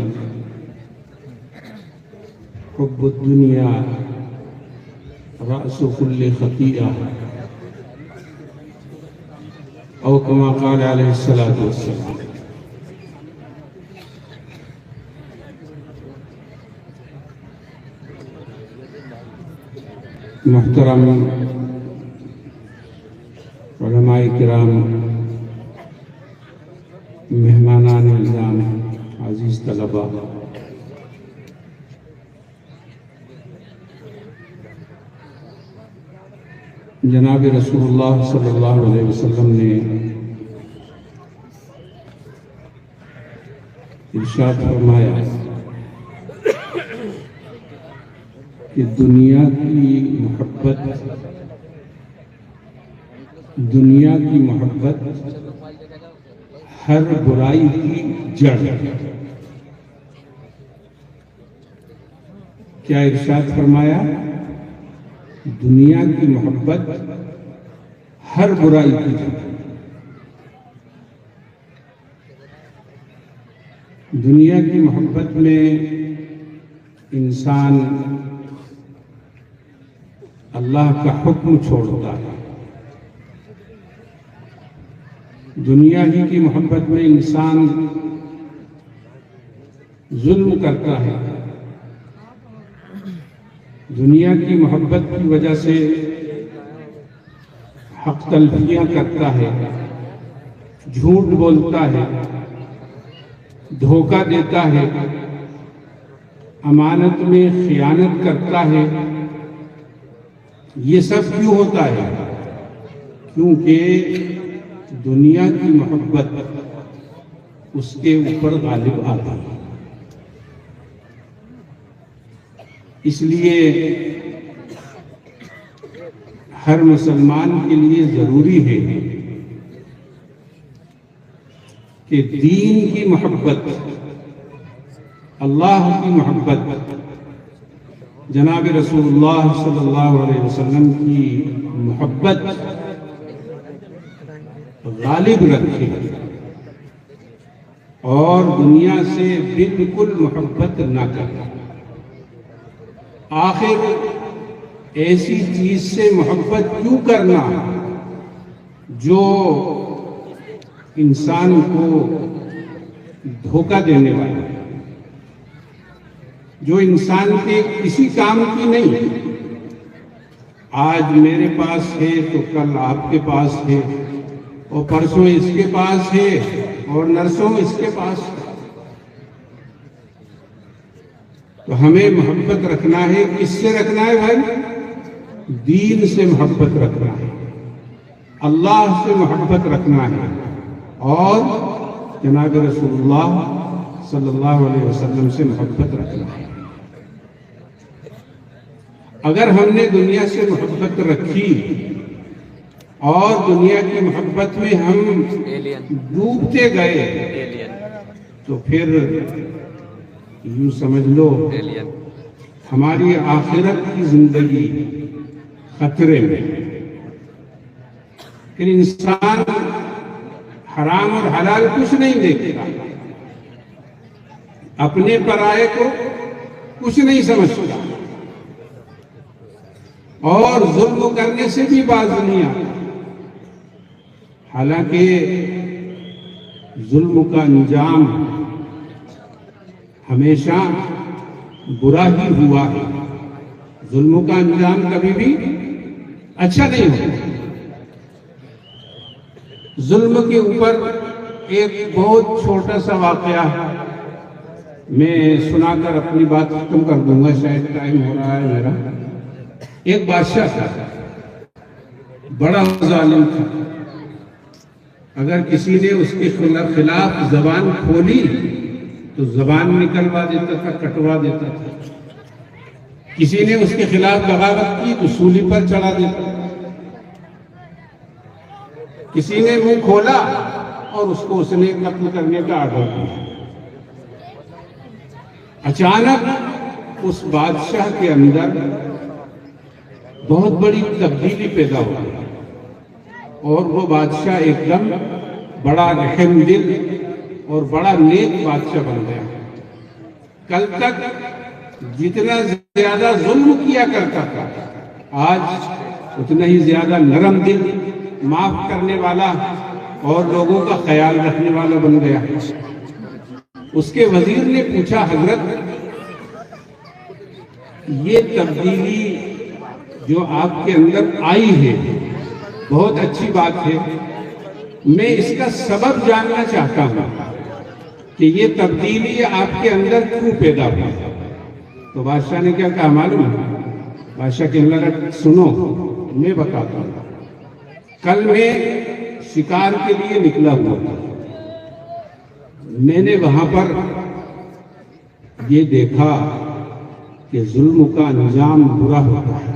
حب الدنیا رأس كل خطیئہ او کما قال علیہ الصلاۃ والسلام۔ محترم علماء کرام، مہمانان اعظام، عزیز طلباء، جناب رسول اللہ صلی اللہ علیہ وسلم نے ارشاد فرمایا کہ دنیا کی محبت ہر برائی کی جڑ ہے۔ کیا ارشاد فرمایا؟ دنیا کی محبت ہر برائی کی جگہ، دنیا کی محبت میں انسان اللہ کا حکم چھوڑتا ہے، دنیا ہی کی محبت میں انسان ظلم کرتا ہے، دنیا کی محبت کی وجہ سے حق تلفیاں کرتا ہے، جھوٹ بولتا ہے، دھوکہ دیتا ہے، امانت میں خیانت کرتا ہے۔ یہ سب کیوں ہوتا ہے؟ کیونکہ دنیا کی محبت اس کے اوپر غالب آتا ہے۔ اس لیے ہر مسلمان کے لیے ضروری ہے کہ دین کی محبت، اللہ کی محبت، جناب رسول اللہ صلی اللہ علیہ وسلم کی محبت غالب رکھے اور دنیا سے بالکل محبت نہ کرے۔ آخر ایسی چیز سے محبت کیوں کرنا جو انسان کو دھوکہ دینے والا، جو انسان کے کسی کام کی نہیں؟ آج میرے پاس ہے تو کل آپ کے پاس ہے، اور پرسوں اس کے پاس ہے، اور نرسوں اس کے پاس ہے۔ تو ہمیں محبت رکھنا ہے، کس سے رکھنا ہے بھائی؟ دین سے محبت رکھنا ہے، اللہ سے محبت رکھنا ہے، اور جناب رسول اللہ صلی اللہ علیہ وسلم سے محبت رکھنا ہے۔ اگر ہم نے دنیا سے محبت رکھی اور دنیا کی محبت میں ہم ڈوبتے گئے تو پھر یوں سمجھ لو ہماری آخرت کی زندگی خطرے میں۔ کہ انسان حرام اور حلال کچھ نہیں دیکھتا، اپنے پرائے کو کچھ نہیں سمجھتا، اور ظلم کرنے سے بھی باز نہیں آتا۔ حالانکہ ظلم کا انجام ہمیشہ برا ہی ہوا ہے، ظلم کا انجام کبھی بھی اچھا نہیں ہوتا۔ ظلم کے اوپر ایک بہت چھوٹا سا واقعہ میں سنا کر اپنی بات ختم کر دوں گا، شاید ٹائم ہو رہا ہے میرا۔ ایک بادشاہ تھا، بڑا ظالم تھا، اگر کسی نے اس کے خلاف زبان کھولی تو زبان نکلوا دیتا تھا، کٹوا دیتا تھا۔ کسی نے اس کے خلاف بغاوت کی تو سولی پر چڑھا دیتا تھا۔ کسی نے منہ کھولا اور اس کو اس نے قتل کرنے کا آرڈر دیا۔ اچانک اس بادشاہ کے اندر بہت بڑی تبدیلی پیدا ہو گئی، اور وہ بادشاہ ایک دم بڑا رحم دل اور بڑا نیک بادشاہ بن گیا۔ کل تک جتنا زیادہ ظلم کیا کرتا تھا، آج اتنا ہی زیادہ نرم دل، معاف کرنے والا اور لوگوں کا خیال رکھنے والا بن گیا۔ اس کے وزیر نے پوچھا، حضرت یہ تبدیلی جو آپ کے اندر آئی ہے بہت اچھی بات ہے، میں اس کا سبب جاننا چاہتا ہوں کہ یہ تبدیلی آپ کے اندر کیوں پیدا ہوئی؟ تو بادشاہ نے کیا کہا معلوم ہے؟ بادشاہ کہنے لگا، سنو میں بتاتا ہوں۔ کل میں شکار کے لیے نکلا ہوا تھا، میں نے وہاں پر یہ دیکھا کہ ظلم کا انجام برا ہوتا ہے،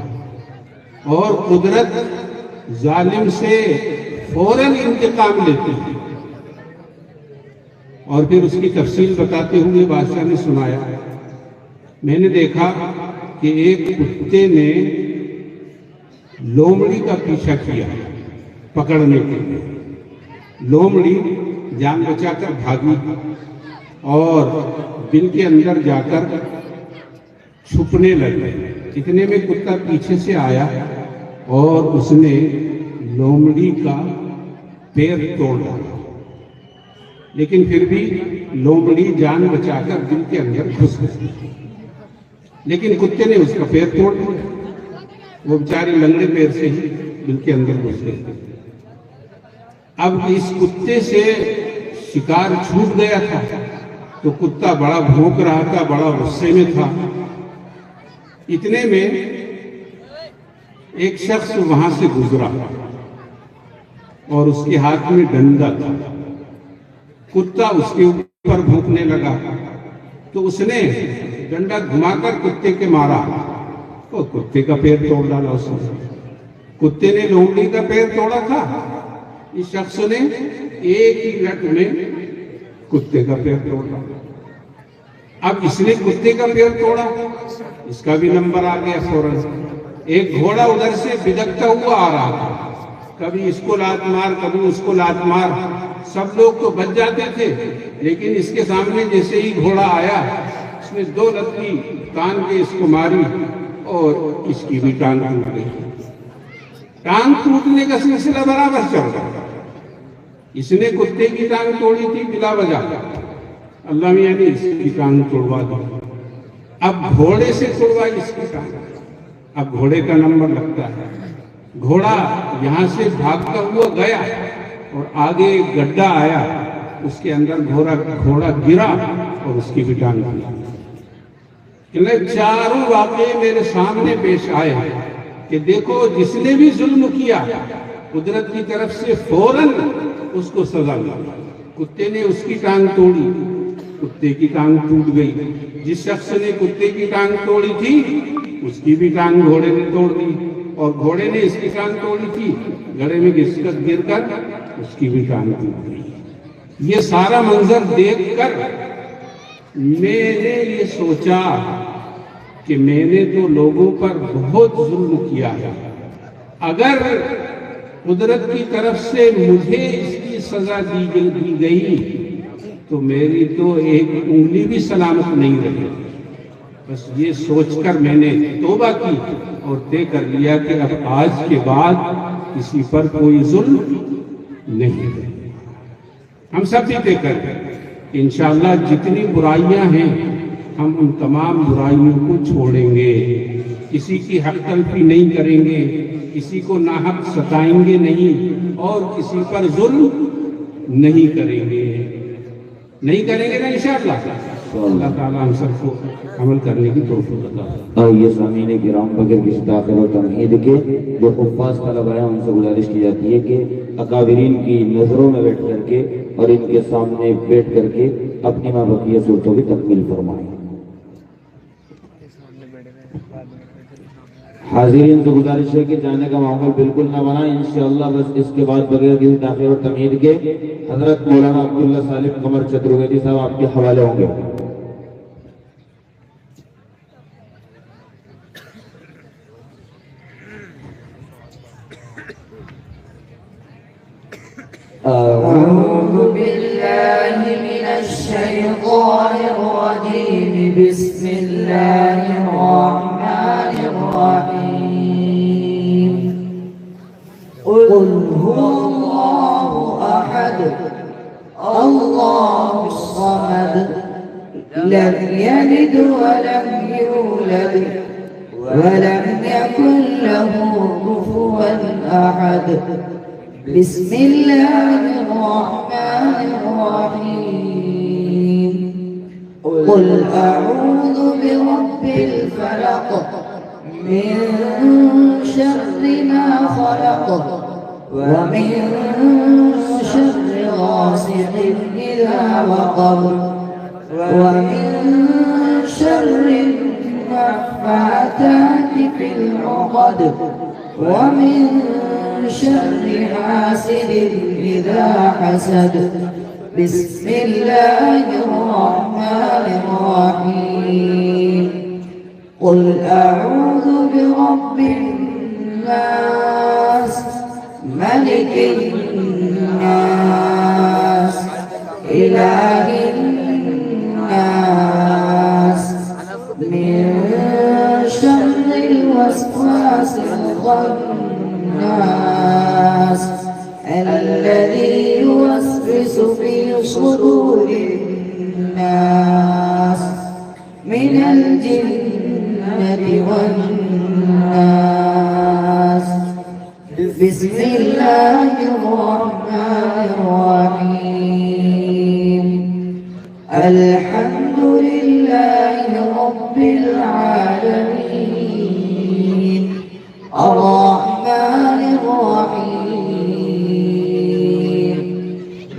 اور قدرت ظالم سے فوراً انتقام لیتی ہے۔ اور پھر اس کی تفصیل بتاتے ہوئے بادشاہ نے سنایا، میں نے دیکھا کہ ایک کتے نے لومڑی کا پیچھا کیا پکڑنے کے لیے. لومڑی جان بچا کر بھاگی اور بل کے اندر جا کر چھپنے لگے. اتنے میں کتا پیچھے سے آیا اور اس نے لومڑی کا پیر توڑ ڈالا، لیکن پھر بھی لومڑی جان بچا کر بل کے اندر گھس گئی. لیکن کتے نے اس کا پیر توڑ دیا. وہ بیچاری لنگڑے پیر سے ہی بل کے اندر گھس گئی. اب اس کتے سے شکار چھوٹ گیا تھا تو کتا بڑا بھونک رہا تھا، بڑا غصے میں تھا. اتنے میں ایک شخص وہاں سے گزرا اور اس کے ہاتھ میں ڈنڈا تھا. کتا اس کے اوپر بھونکنے لگا تو اس نے ڈنڈا گھما کر کتے کے مارا اور کتے کا پیر توڑ ڈالا. اس نے کتے نے لومڑی کا پیر توڑا تھا، اس شخص نے ایک ہی لٹ میں کتے کا پیر توڑ ڈالا. اب اس نے کتے کا پیر توڑا، اس کا بھی نمبر آ گیا فوراً. ایک گھوڑا ادھر سے بھدکتا ہوا آ رہا تھا، کبھی اس کو لات مار کبھی اس کو لات مار. سب لوگ تو بچ جاتے تھے، لیکن اس کے سامنے جیسے ہی گھوڑا آیا اس نے 2 لتی تان کے اس کو ماری اور اس کی بھی ٹانگ ٹوٹ گئی. ٹانگ ٹوٹنے کا سلسلہ برابر چل رہا. اس نے کتے کی ٹانگ توڑی تھی بلا وجہ، اللہ میاں نے اس کی ٹانگ توڑوا دی. اب گھوڑے سے توڑوائی اس کی ٹانگ. اب گھوڑے کا نمبر لگتا ہے. گھوڑا یہاں سے بھاگتا ہوا گیا اور آگے ایک گڈھا آیا، اس کے اندر گھوڑا گرا اور اس کی بھی ٹانگ ٹوٹی. چاروں واقعے میرے سامنے پیش آئے کہ دیکھو جس نے بھی ظلم کیا قدرت کی طرف سے فوراً اس کو سزا ملی. کتے نے اس کی ٹانگ توڑی، کتے کی ٹانگ ٹوٹ گئی. جس شخص نے کتے کی ٹانگ توڑی تھی اس کی بھی ٹانگ گھوڑے نے توڑ دی، اور گھوڑے نے اس کی ٹانگ توڑی تھی، گڑھے میں گر کر اس کی بھی ٹانگ ٹوٹ گئی. یہ سارا منظر دیکھ کر میں نے یہ سوچا کہ میں نے تو لوگوں پر بہت ظلم کیا ہے. اگر قدرت کی طرف سے مجھے اس کی سزا دی گئی تو میری تو ایک انگلی بھی سلامت نہیں رہی. بس یہ سوچ کر میں نے توبہ کی اور طے کر لیا کہ اب آج کے بعد کسی پر کوئی ظلم نہیں ہے. ہم سب بھی طے کر انشاءاللہ جتنی برائیاں ہیں ہم ان تمام برائیوں کو چھوڑیں گے. کسی کی حق تلفی نہیں کریں گے، کسی کو ناحق ستائیں گے نہیں، اور کسی پر ظلم نہیں کریں گے نا انشاءاللہ. اللہ تعالیٰ ہم سب کو عمل کرنے کی توفیق عطا فرمائے. آئیے سامعین کرام بغیر کسی تاخیر و تمہید کے جو حفاظ طلبہ ہیں ان سے گزارش کی جاتی ہے کہ اکابرین کی نظروں میں بیٹھ کر کے اور ان کے سامنے بیٹھ کر کے اپنی ما بقیہ صورتوں کی تکمیل فرمائیں. حاضرین سے گزارش ہے کہ جانے کا ماحول بالکل نہ بنا. انشاءاللہ بس اس کے بعد بغیر کسی تاخیر و تمہید کے حضرت مولانا عبداللہ سالم قمر چترویدی صاحب آپ کے حوالے ہوں گے. أعوذ بالله من الشيطان الرجيم. بسم الله الرحمن الرحيم. قل هو الله أحد الله الصمد لم يلد ولم يولد ولم يكن له كفوا أحد. بسم الله الرحمن الرحيم. قل أعوذ برب الفلق من شر ما خلق ومن شر غاسق إذا وقب ومن شر النفاثات في العقد ومن شر حاسد إذا حسد. بسم الله الرحمن الرحيم. قل أعوذ برب الناس ملك الناس إله الناس من شر الوسواس الخناس الذي يوسوس في صدور الناس من الجنة والناس. بسم الله الرحمن الرحيم. الحمد لله رب العالمين الرحمن الرحيم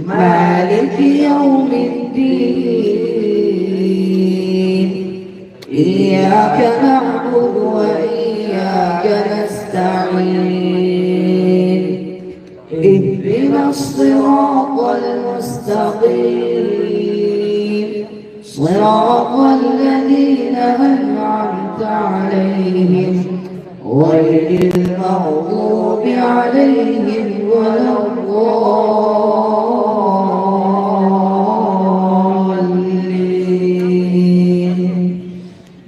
مالك يوم الدين إياك نعبد وإياك نستعين اهدنا الصراط المستقيم صراط الذين أنعمت عليهم غير المغضوب عليهم ولا الضالين.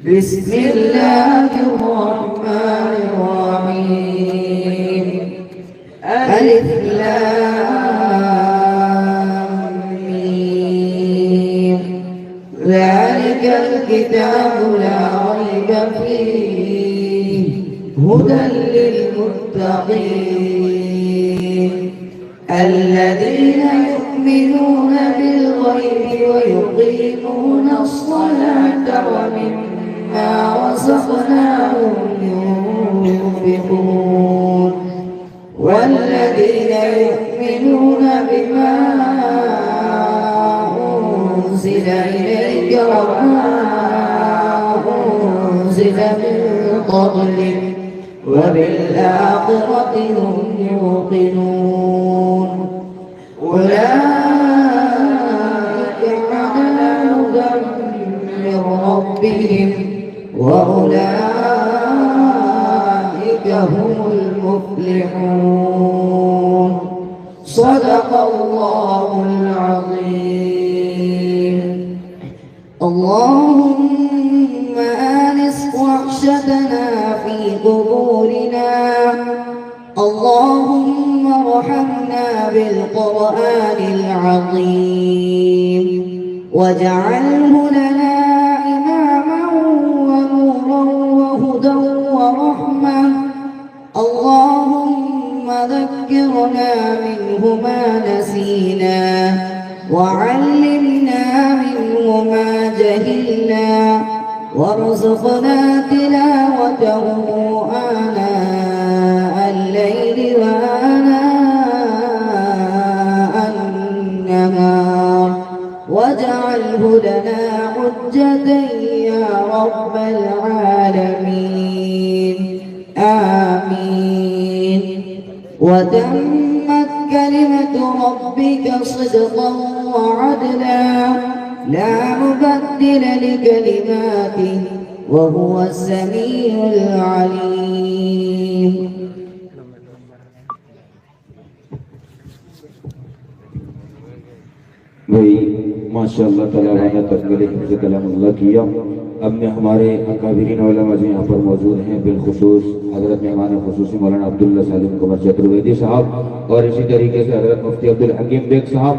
بسم الله الرحمن الرحيم. ألف لام ميم. ذلك الكتاب لا ريب فيه هدى للمتقين الذين يؤمنون بالغيب ويقيمون الصلاة ومما رزقناهم ينفقون والذين يؤمنون بما أنزل إليك وما أنزل من قبلك وبالآخرة هم يوقنون أولئك على هدى من ربهم وأولئك هم المفلحون. صدق الله العظيم. اللهم آنس وحشتنا في قبورنا. اللهم ارحمنا بالقرآن العظيم واجعله لنا إماما ونورا وهدى ورحمة. اللهم ذكرنا منه ما نسينا وعلمنا منه ما جهلنا وارزقنا تلاوته آناء الليل وآناء النهار واجعله لنا حجة يا رب العالمين. آمين. وتمت كلمة ربك صدقا وعدلا لا مبدل لكلماته وهو السميع العليم. بھائی ماشاءاللہ تعالیٰ تکمیل حفظ کلام اللہ کیا. اب میں ہمارے اکابرین علماء جو یہاں پر موجود ہیں بالخصوص حضرت مہمان خصوصی مولانا عبداللہ سالم قمر چترویدی صاحب اور اسی طریقے سے حضرت مفتی عبدالحکیم بیگ صاحب.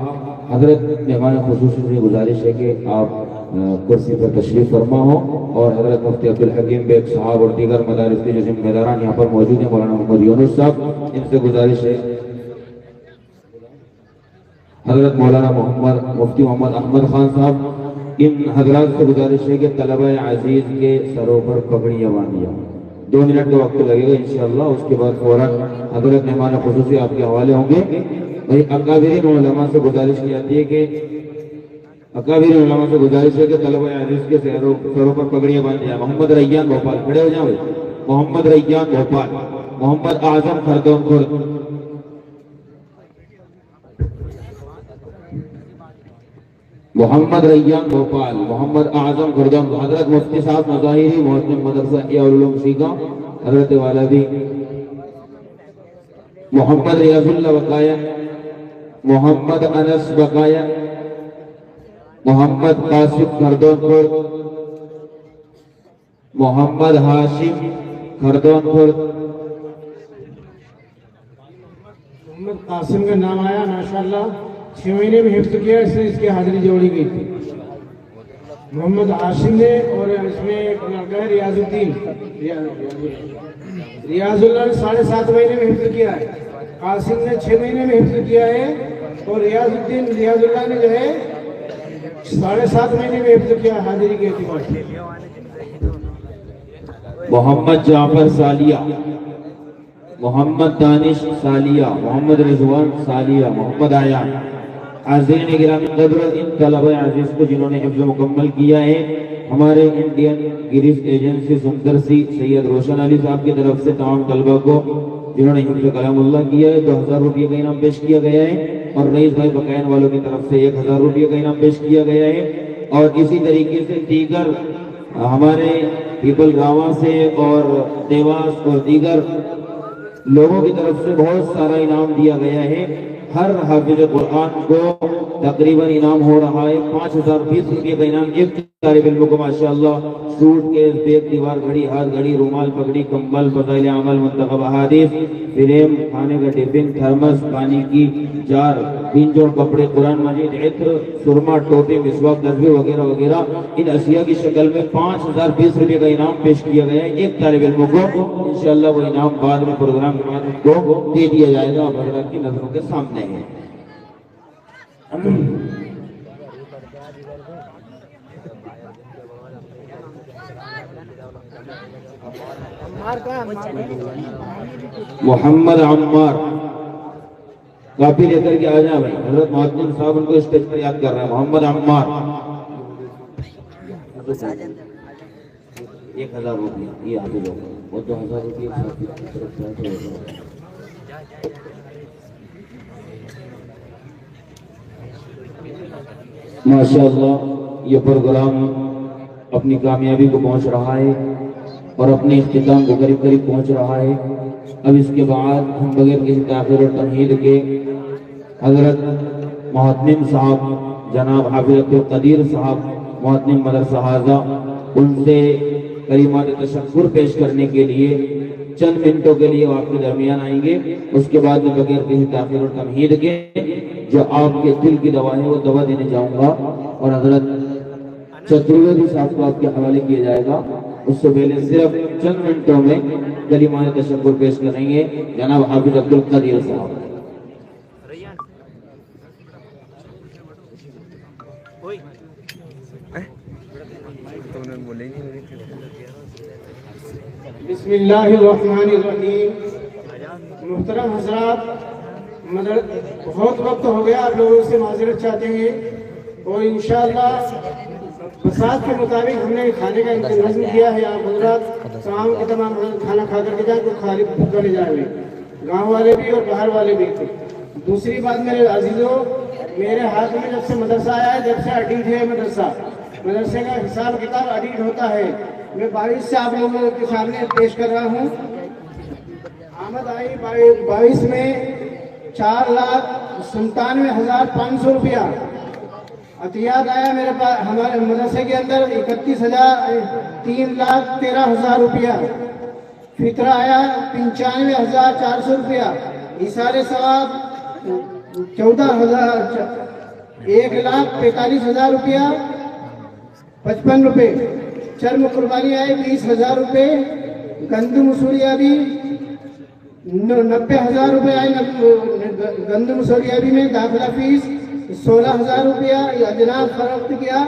حضرت مہمان خصوصی سے گزارش ہے کہ آپ کرسی پر تشریف فرما ہوں اور حضرت مفتی عبدالحکیم بیگ صاحب اور دیگر مدارس کے جو ذمہ داران یہاں پر موجود ہیں مولانا محمد یونس صاحب ان سے گزارش ہے. حضرت مولانا مفتی محمد احمد خان صاحب ان حضرات سے گزارش ہے کہ طلبہ عزیز کے سروں پر پگڑیاں باندھیاں. 2 منٹ کا وقت لگے گا انشاءاللہ. اس کے بعد فوراً حضرت مہمان خصوصی آپ کے حوالے ہوں گے. بھائی اکابرین علماء سے گزارش کی جاتی ہے کہ طلبہ عزیز کے سروں پر پگڑیاں باندھیاں. محمد ریان بھوپال کھڑے ہو جائیں بھائی. محمد ریان بھوپال. محمد اعظم خردون خرد. محمد ریان بھوپال، محمد اعظم گردم، حضرت مفتی صاحب مظاہری محترم مدرسہ احیاء العلوم سیگا حضرت والا بھی، محمد ریاض اللہ بقایا، محمد انس بقایا، محمد قاسم خردون پور، محمد ہاشم خردون پور، محمد قاسم کا نام آیا ماشاءاللہ 6 مہینے میں حفظ کیا، اس سے اس کی حاضری جوڑی گئی تھی. محمد ہاشم نے اور اس میں ایک لڑکا ہے ریاض الدین، ریاض اللہ نے 7.5 مہینے میں حفظ کیا ہے، قاسم نے 6 مہینے میں حفظ کیا ہے، اور ریاض اللہ نے جو ہے 7.5 مہینے میں حفظ کیا حاضری کے اعتبار سے. محمد جعفر سالیہ، محمد دانش سالیہ، محمد رضوان سالیہ، محمد آیان. حاضرین گرامی قدر ان طلبہ عزیز کو جنہوں نے حفظ مکمل کیا ہے، ہمارے انڈین گریز ایجنسی سندرسی سید روشن علی صاحب کی طرف سے تمام طلبہ کو جنہوں نے حفظ کلام اللہ کیا ہے 2000 روپے کا انعام پیش کیا گیا ہے، اور رئیس بھائی بقائن والوں کی طرف سے 1000 روپے کا انعام پیش کیا گیا ہے. اور اسی طریقے سے دیگر ہمارے پیپل راواں سے اور دیواس اور دیگر لوگوں کی طرف سے بہت سارا انعام دیا گیا ہے. ہر حافظ قرآن کو تقریباً انعام ہو رہا ہے 5020 روپے کا انعام. ایک طالب علم کو ماشاءاللہ سوٹ کیس، بیگ، دیوار گھڑی، ہاتھ گھڑی، رومال، پگڑی، کمبل، فضائل عمل، منتخب احادیث، فریم، کھانے کا ٹفن، تھرمس، پانی کی جار، 3 جوڑ کپڑے، قرآن مجید، عطر، سرما، ٹوپی، مسواک، تسبیح وغیرہ وغیرہ ان اشیاء کی شکل میں 5020 روپے کا انعام پیش کیا گیا ہے. ایک طالب علم کو انشاءاللہ وہ انعام بعد میں پروگرام کے بعد کو دے دیا جائے گا، حضرات کی نظروں کے سامنے ہے. محمد عمار کافی لے کر کے آ جائیں بھائی، حضرت محترم صاحب ان کو اسٹیج پر یاد کر رہے ہیں. محمد عمار 1000 روپے، یہ آگے لوگ وہ 2000 روپے ماشاءاللہ. یہ پروگرام اپنی کامیابی کو پہنچ رہا ہے اور اپنے اختتام کو قریب قریب پہنچ رہا ہے. اب اس کے بعد ہم بغیر کسی تاخیر اور تمہید کے حضرت محتمم صاحب جناب حافظ عبدالقدیر صاحب محتمم مدرسہ حاضہ ان سے کلمات تشکر پیش کرنے کے لیے چند منٹوں کے لیے آپ کے درمیان آئیں گے. اس کے بعد میں بغیر کسی تاخیر اور تمہید کے جو آپ کے دل کی دوا ہے وہ دوا دینے جاؤں گا، اور حضرت چترویدی صاحب کو آپ کے حوالے کیا جائے گا. اس سے پہلے صرف چند منٹوں میں کلمات تشکر پیش کریں گے جناب حافظ عبدالقدیر صاحب. بسم اللہ الرحمن الرحیم. محترم حضرات، بہت وقت ہو گیا، آپ لوگوں سے معذرت چاہتے ہیں، اور انشاءاللہ بساط کے مطابق ہم نے کھانے کا نظم کیا ہے. آپ حضرات تمام کے تمام کھانا کھا کر کے جائیں تو خالی بھوکا لے جائیں گے، گاؤں والے بھی اور باہر والے بھی. دوسری بات میرے عزیزوں، میرے ہاتھ میں جب سے مدرسہ آیا ہے، جب سے اڈیٹ ہے مدرسے کا حساب کتاب اڈیٹ ہوتا ہے. میں 22 سے آپ لوگوں کے سامنے پیش کر رہا ہوں. آمد آئی 22 میں 4,97,500 روپیہ. عطیات آیا میرے پاس ہمارے مدرسے کے اندر 3,13,000 روپیہ. فطرہ آیا 95,400 روپیہ. ایثار ثواب 1,45,000 روپیہ 55 روپے. چرم قربانی آئی 20,000 روپے. گندم مسوریابی 90,000 روپے آئی. گندم مسوریابی میں داخلہ فیس 16,000 روپیہ. اجناس فروخت کیا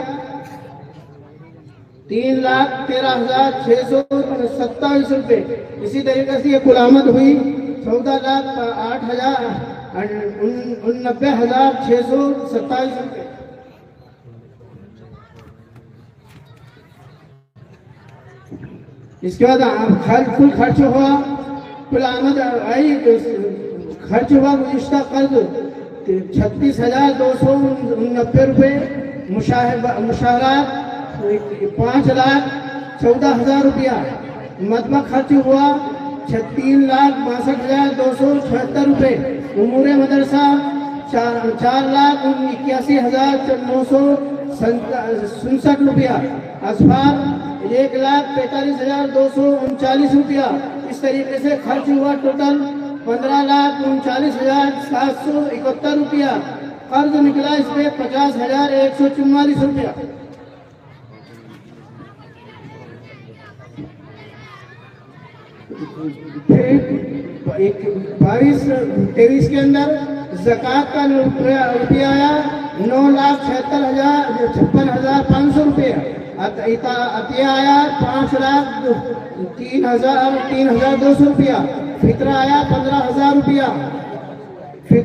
3,13,627 روپے. اسی طریقے سے یہ کل آمد ہوئی 14,89,627 روپے. اس کے بعد کل خرچ ہوا، کل آمد آئی، خرچ ہوا گزشتہ قرض 36,269 روپے. مشاہرات 5,14,000 روپیہ. مطبع خرچ ہوا 3,62,276 روپے. امور مدرسہ 4,81,967 روپیہ. اسفار 1,45,239 روپیہ. اس طریقے سے خرچ ہوا ٹوٹل 15,39,771 روپیہ. قرض نکلا اس پہ 50,144 روپیہ. پھر 22-23 کے اندر زکوٰۃ کا روپیہ آیا 9,76,56,500 روپیہ. عطیہ آیا 5,03,200 روپیہ. فطرہ آیا 15,000 روپیہ.